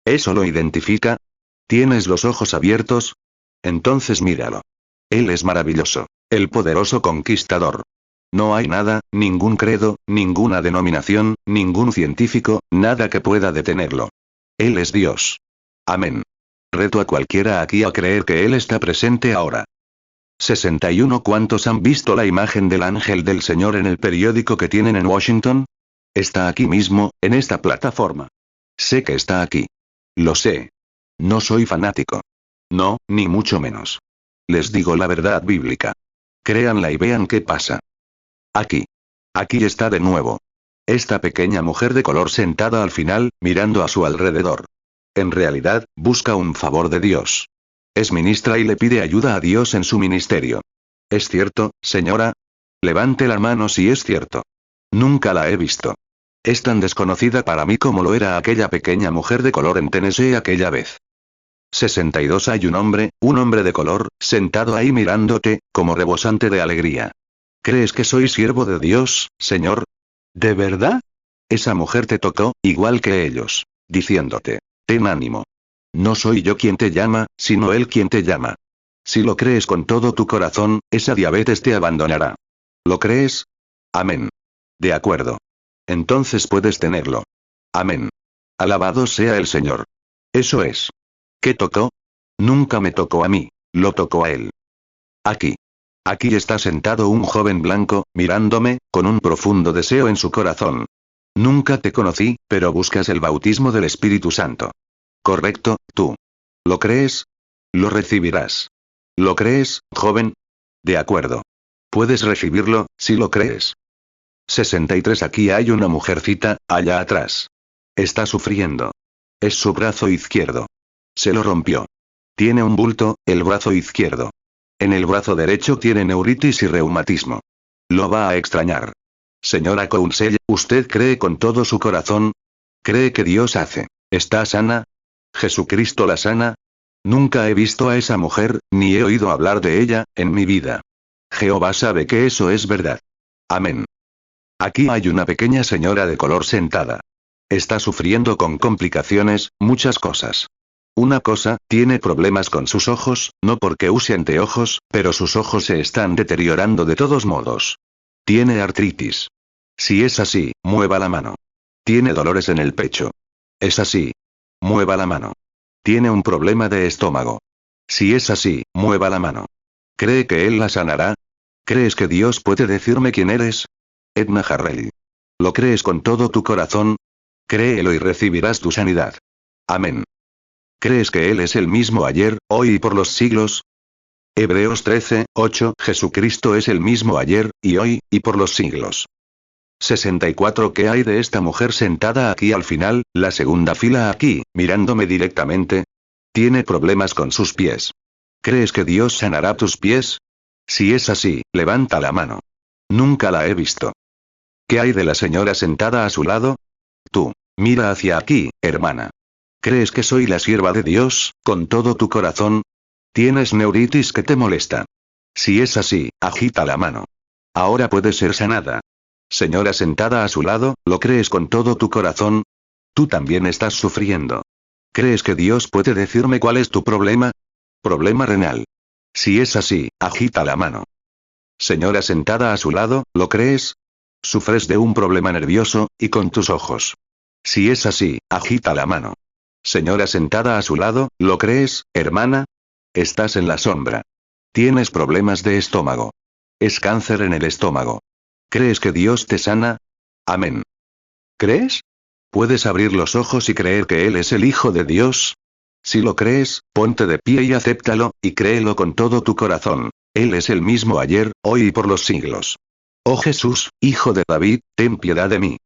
¿Eso lo identifica? ¿Tienes los ojos abiertos? Entonces míralo. Él es maravilloso, el poderoso conquistador. No hay nada, ningún credo, ninguna denominación, ningún científico, nada que pueda detenerlo. Él es Dios. Amén. Reto a cualquiera aquí a creer que Él está presente ahora. 61. ¿Cuántos han visto la imagen del ángel del Señor en el periódico que tienen en Washington? Está aquí mismo, en esta plataforma. Sé que está aquí. Lo sé. No soy fanático. No, ni mucho menos. Les digo la verdad bíblica. Créanla y vean qué pasa. Aquí. Aquí está de nuevo. Esta pequeña mujer de color sentada al final, mirando a su alrededor. En realidad, busca un favor de Dios. Es ministra y le pide ayuda a Dios en su ministerio. ¿Es cierto, señora? Levante la mano si es cierto. Nunca la he visto. Es tan desconocida para mí como lo era aquella pequeña mujer de color en Tennessee aquella vez. 62. Hay un hombre de color, sentado ahí mirándote, como rebosante de alegría. ¿Crees que soy siervo de Dios, Señor? ¿De verdad? Esa mujer te tocó, igual que ellos, diciéndote, ten ánimo. No soy yo quien te llama, sino Él quien te llama. Si lo crees con todo tu corazón, esa diabetes te abandonará. ¿Lo crees? Amén. De acuerdo. Entonces puedes tenerlo. Amén. Alabado sea el Señor. Eso es. ¿Qué tocó? Nunca me tocó a mí, lo tocó a Él. Aquí. Aquí está sentado un joven blanco, mirándome, con un profundo deseo en su corazón. Nunca te conocí, pero buscas el bautismo del Espíritu Santo. Correcto, tú. ¿Lo crees? Lo recibirás. ¿Lo crees, joven? De acuerdo. Puedes recibirlo, si lo crees. 63. Aquí hay una mujercita, allá atrás. Está sufriendo. Es su brazo izquierdo. Se lo rompió. Tiene un bulto, el brazo izquierdo. En el brazo derecho tiene neuritis y reumatismo. Lo va a extrañar. Señora Counsell, ¿usted cree con todo su corazón? ¿Cree que Dios hace? ¿Está sana? ¿Jesucristo la sana? Nunca he visto a esa mujer, ni he oído hablar de ella, en mi vida. Jehová sabe que eso es verdad. Amén. Aquí hay una pequeña señora de color sentada. Está sufriendo con complicaciones, muchas cosas. Una cosa, tiene problemas con sus ojos, no porque use anteojos, pero sus ojos se están deteriorando de todos modos. Tiene artritis. Si es así, mueva la mano. Tiene dolores en el pecho. Es así. Mueva la mano. Tiene un problema de estómago. Si es así, mueva la mano. ¿Cree que Él la sanará? ¿Crees que Dios puede decirme quién eres? Edna Harrell. ¿Lo crees con todo tu corazón? Créelo y recibirás tu sanidad. Amén. ¿Crees que Él es el mismo ayer, hoy y por los siglos? Hebreos 13:8 Jesucristo es el mismo ayer, y hoy, y por los siglos. 64 ¿Qué hay de esta mujer sentada aquí al final, la segunda fila aquí, mirándome directamente? Tiene problemas con sus pies. ¿Crees que Dios sanará tus pies? Si es así, levanta la mano. Nunca la he visto. ¿Qué hay de la señora sentada a su lado? Tú, mira hacia aquí, hermana. ¿Crees que soy la sierva de Dios, con todo tu corazón? ¿Tienes neuritis que te molesta? Si es así, agita la mano. Ahora puedes ser sanada. Señora sentada a su lado, ¿lo crees con todo tu corazón? Tú también estás sufriendo. ¿Crees que Dios puede decirme cuál es tu problema? Problema renal. Si es así, agita la mano. Señora sentada a su lado, ¿lo crees? Sufres de un problema nervioso, y con tus ojos. Si es así, agita la mano. Señora sentada a su lado, ¿lo crees, hermana? Estás en la sombra. Tienes problemas de estómago. Es cáncer en el estómago. ¿Crees que Dios te sana? Amén. ¿Crees? ¿Puedes abrir los ojos y creer que Él es el Hijo de Dios? Si lo crees, ponte de pie y acéptalo, y créelo con todo tu corazón. Él es el mismo ayer, hoy y por los siglos. Oh Jesús, Hijo de David, ten piedad de mí.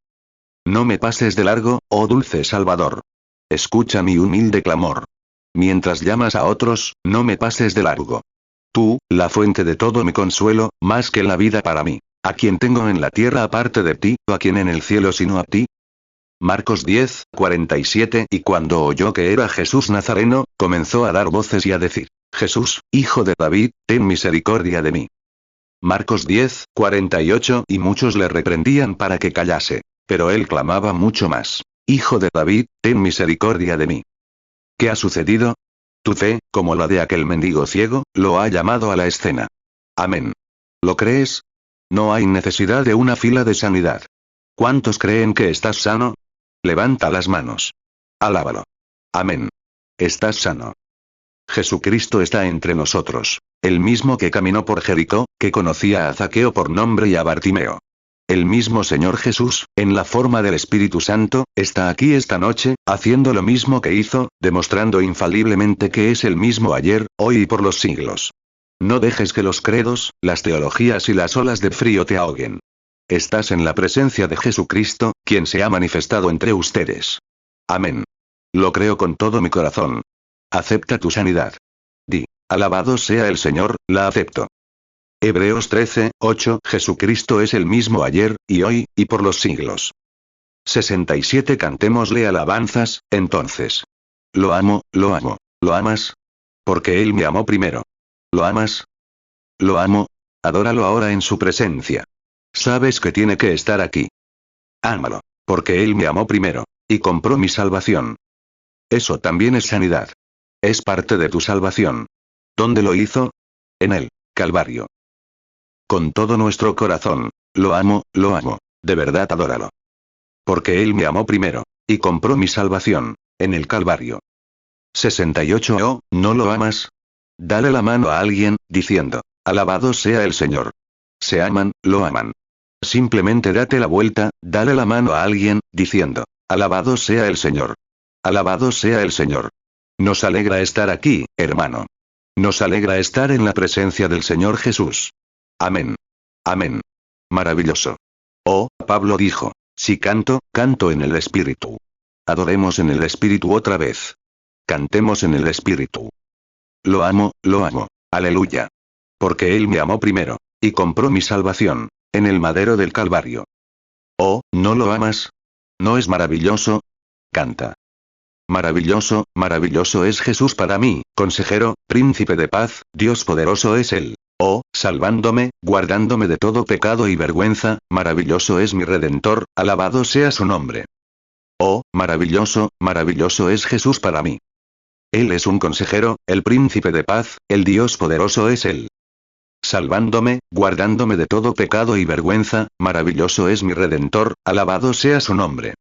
No me pases de largo, oh dulce Salvador. Escucha mi humilde clamor. Mientras llamas a otros, no me pases de largo. Tú, la fuente de todo mi consuelo, más que la vida para mí. ¿A quién tengo en la tierra aparte de ti, o a quién en el cielo sino a ti? Marcos 10:47 Y cuando oyó que era Jesús Nazareno, comenzó a dar voces y a decir, Jesús, Hijo de David, ten misericordia de mí. Marcos 10:48 Y muchos le reprendían para que callase. Pero él clamaba mucho más, Hijo de David, ten misericordia de mí. ¿Qué ha sucedido? Tu fe, como la de aquel mendigo ciego, lo ha llamado a la escena. Amén. ¿Lo crees? No hay necesidad de una fila de sanidad. ¿Cuántos creen que estás sano? Levanta las manos. Alábalo. Amén. Estás sano. Jesucristo está entre nosotros. El mismo que caminó por Jericó, que conocía a Zaqueo por nombre y a Bartimeo. El mismo Señor Jesús, en la forma del Espíritu Santo, está aquí esta noche, haciendo lo mismo que hizo, demostrando infaliblemente que es el mismo ayer, hoy y por los siglos. No dejes que los credos, las teologías y las olas de frío te ahoguen. Estás en la presencia de Jesucristo, quien se ha manifestado entre ustedes. Amén. Lo creo con todo mi corazón. Acepta tu sanidad. Di, alabado sea el Señor, la acepto. Hebreos 13:8 Jesucristo es el mismo ayer, y hoy, y por los siglos. 67 Cantémosle alabanzas, entonces. Lo amo, lo amo. ¿Lo amas? Porque Él me amó primero. ¿Lo amas? Lo amo. Adóralo ahora en su presencia. Sabes que tiene que estar aquí. Ámalo. Porque Él me amó primero. Y compró mi salvación. Eso también es sanidad. Es parte de tu salvación. ¿Dónde lo hizo? En el Calvario. Con todo nuestro corazón. Lo amo, de verdad adóralo. Porque Él me amó primero. Y compró mi salvación. En el Calvario. 68 Oh, ¿no lo amas? Dale la mano a alguien, diciendo, alabado sea el Señor. Se aman, lo aman. Simplemente date la vuelta, dale la mano a alguien, diciendo, alabado sea el Señor. Alabado sea el Señor. Nos alegra estar aquí, hermano. Nos alegra estar en la presencia del Señor Jesús. Amén. Amén. Maravilloso. Oh, Pablo dijo, si canto, canto en el Espíritu. Adoremos en el Espíritu otra vez. Cantemos en el Espíritu. Lo amo, aleluya. Porque Él me amó primero, y compró mi salvación, en el madero del Calvario. Oh, ¿no lo amas? ¿No es maravilloso? Canta. Maravilloso, maravilloso es Jesús para mí, consejero, príncipe de paz, Dios poderoso es Él. Oh, salvándome, guardándome de todo pecado y vergüenza, maravilloso es mi Redentor, alabado sea su nombre. Oh, maravilloso, maravilloso es Jesús para mí. Él es un consejero, el príncipe de paz, el Dios poderoso es Él. Salvándome, guardándome de todo pecado y vergüenza, maravilloso es mi Redentor, alabado sea su nombre.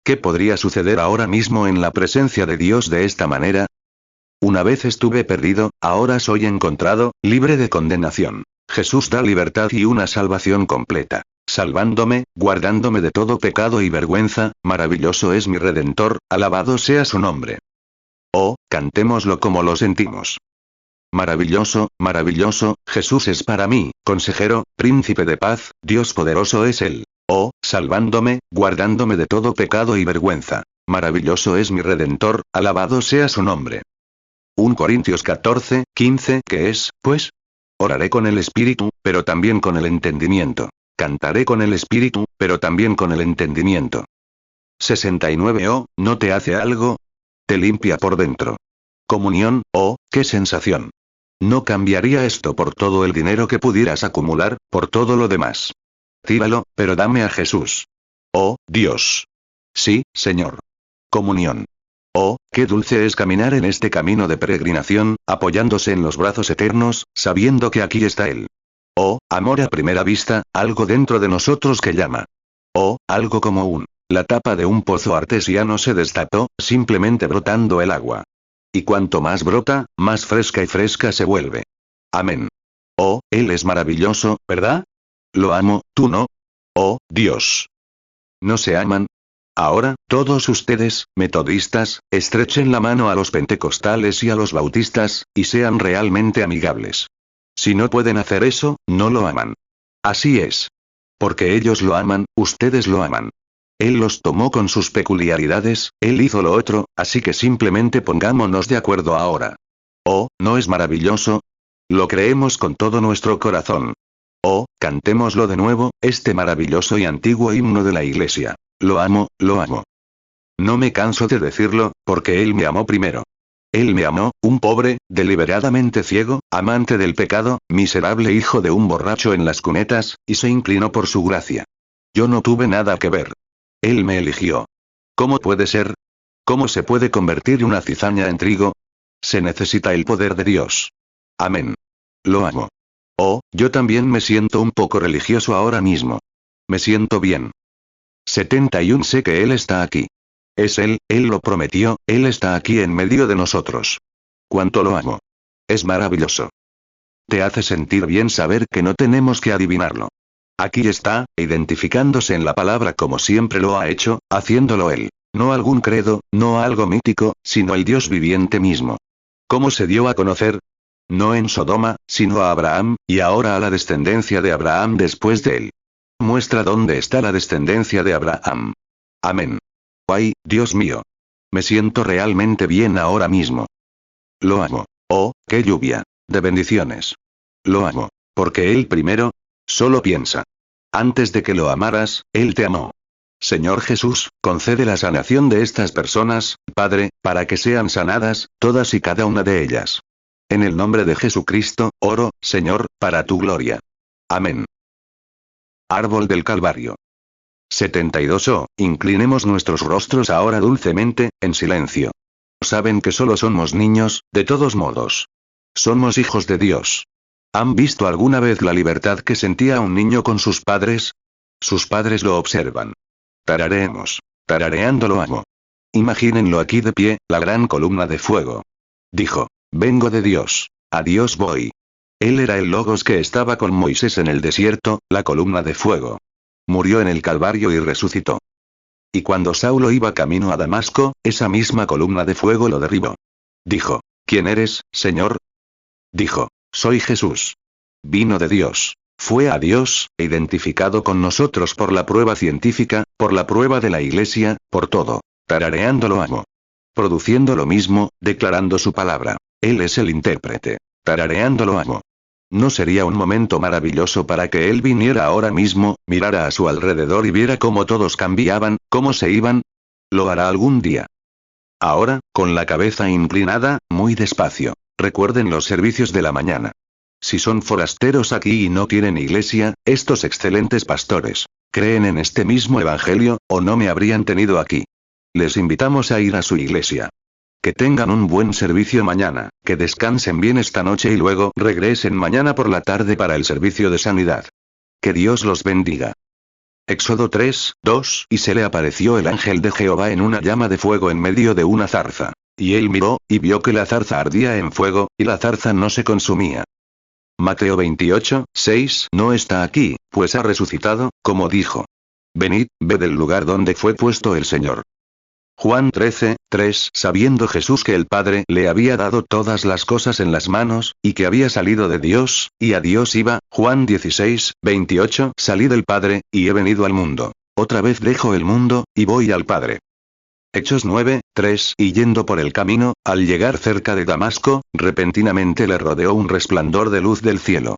¿Qué podría suceder ahora mismo en la presencia de Dios de esta manera? Una vez estuve perdido, ahora soy encontrado, libre de condenación. Jesús da libertad y una salvación completa. Salvándome, guardándome de todo pecado y vergüenza, maravilloso es mi Redentor, alabado sea su nombre. Oh, cantémoslo como lo sentimos. Maravilloso, maravilloso, Jesús es para mí, consejero, príncipe de paz, Dios poderoso es Él. Oh, salvándome, guardándome de todo pecado y vergüenza. Maravilloso es mi Redentor, alabado sea su nombre. 1 Corintios 14, 15, ¿qué es, pues? Oraré con el Espíritu, pero también con el entendimiento. Cantaré con el Espíritu, pero también con el entendimiento. 69 Oh, ¿no te hace algo? Te limpia por dentro. Comunión, oh, qué sensación. No cambiaría esto por todo el dinero que pudieras acumular, por todo lo demás. Tíralo, pero dame a Jesús. Oh, Dios. Sí, Señor. Comunión. Oh, qué dulce es caminar en este camino de peregrinación, apoyándose en los brazos eternos, sabiendo que aquí está Él. Oh, amor a primera vista, algo dentro de nosotros que llama. Oh, algo como la tapa de un pozo artesiano se destapó, simplemente brotando el agua. Y cuanto más brota, más fresca y fresca se vuelve. Amén. Oh, Él es maravilloso, ¿verdad? Lo amo, ¿tú no? Oh, Dios. ¿No se aman? Ahora, todos ustedes, metodistas, estrechen la mano a los pentecostales y a los bautistas, y sean realmente amigables. Si no pueden hacer eso, no lo aman. Así es. Porque ellos lo aman, ustedes lo aman. Él los tomó con sus peculiaridades, Él hizo lo otro, así que simplemente pongámonos de acuerdo ahora. Oh, ¿no es maravilloso? Lo creemos con todo nuestro corazón. Oh, cantémoslo de nuevo, este maravilloso y antiguo himno de la Iglesia. Lo amo, lo amo. No me canso de decirlo, porque Él me amó primero. Él me amó, un pobre, deliberadamente ciego, amante del pecado, miserable hijo de un borracho en las cunetas, y se inclinó por su gracia. Yo no tuve nada que ver. Él me eligió. ¿Cómo puede ser? ¿Cómo se puede convertir una cizaña en trigo? Se necesita el poder de Dios. Amén. Lo amo. Oh, yo también me siento un poco religioso ahora mismo. Me siento bien. 71 Sé que Él está aquí. Es Él lo prometió, Él está aquí en medio de nosotros. Cuánto lo amo. Es maravilloso. Te hace sentir bien saber que no tenemos que adivinarlo. Aquí está, identificándose en la palabra como siempre lo ha hecho, haciéndolo Él. No algún credo, no algo mítico, sino el Dios viviente mismo. ¿Cómo se dio a conocer? No en Sodoma, sino a Abraham, y ahora a la descendencia de Abraham después de él. Muestra dónde está la descendencia de Abraham. Amén. ¡Ay, Dios mío! Me siento realmente bien ahora mismo. Lo amo. Oh, qué lluvia de bendiciones. Lo amo. Porque Él primero. Solo piensa. Antes de que lo amaras, Él te amó. Señor Jesús, concede la sanación de estas personas, Padre, para que sean sanadas, todas y cada una de ellas. En el nombre de Jesucristo, oro, Señor, para tu gloria. Amén. Árbol del Calvario. 72 Oh, inclinemos nuestros rostros ahora dulcemente, en silencio. Saben que solo somos niños, de todos modos. Somos hijos de Dios. ¿Han visto alguna vez la libertad que sentía un niño con sus padres? Sus padres lo observan. Tarareemos. Tarareando lo amo. Imagínenlo aquí de pie, la gran columna de fuego. Dijo, vengo de Dios. A Dios voy. Él era el Logos que estaba con Moisés en el desierto, la columna de fuego. Murió en el Calvario y resucitó. Y cuando Saulo iba camino a Damasco, esa misma columna de fuego lo derribó. Dijo, ¿quién eres, Señor? Dijo, soy Jesús. Vino de Dios. Fue a Dios, identificado con nosotros por la prueba científica, por la prueba de la Iglesia, por todo. Tarareando lo amo. Produciendo lo mismo, declarando su palabra. Él es el intérprete. Tarareando lo amo. ¿No sería un momento maravilloso para que él viniera ahora mismo, mirara a su alrededor y viera cómo todos cambiaban, cómo se iban? Lo hará algún día. Ahora, con la cabeza inclinada, muy despacio. Recuerden los servicios de la mañana. Si son forasteros aquí y no tienen iglesia, estos excelentes pastores creen en este mismo evangelio, o no me habrían tenido aquí. Les invitamos a ir a su iglesia. Que tengan un buen servicio mañana, que descansen bien esta noche y luego regresen mañana por la tarde para el servicio de sanidad. Que Dios los bendiga. Éxodo 3, 2. Y se le apareció el ángel de Jehová en una llama de fuego en medio de una zarza. Y él miró, y vio que la zarza ardía en fuego, y la zarza no se consumía. Mateo 28, 6. No está aquí, pues ha resucitado, como dijo. Venid, ved el lugar donde fue puesto el Señor. Juan 13, 3. Sabiendo Jesús que el Padre le había dado todas las cosas en las manos, y que había salido de Dios, y a Dios iba. Juan 16, 28. Salí del Padre, y he venido al mundo. Otra vez dejo el mundo, y voy al Padre. Hechos 9, 3. Y yendo por el camino, al llegar cerca de Damasco, repentinamente le rodeó un resplandor de luz del cielo.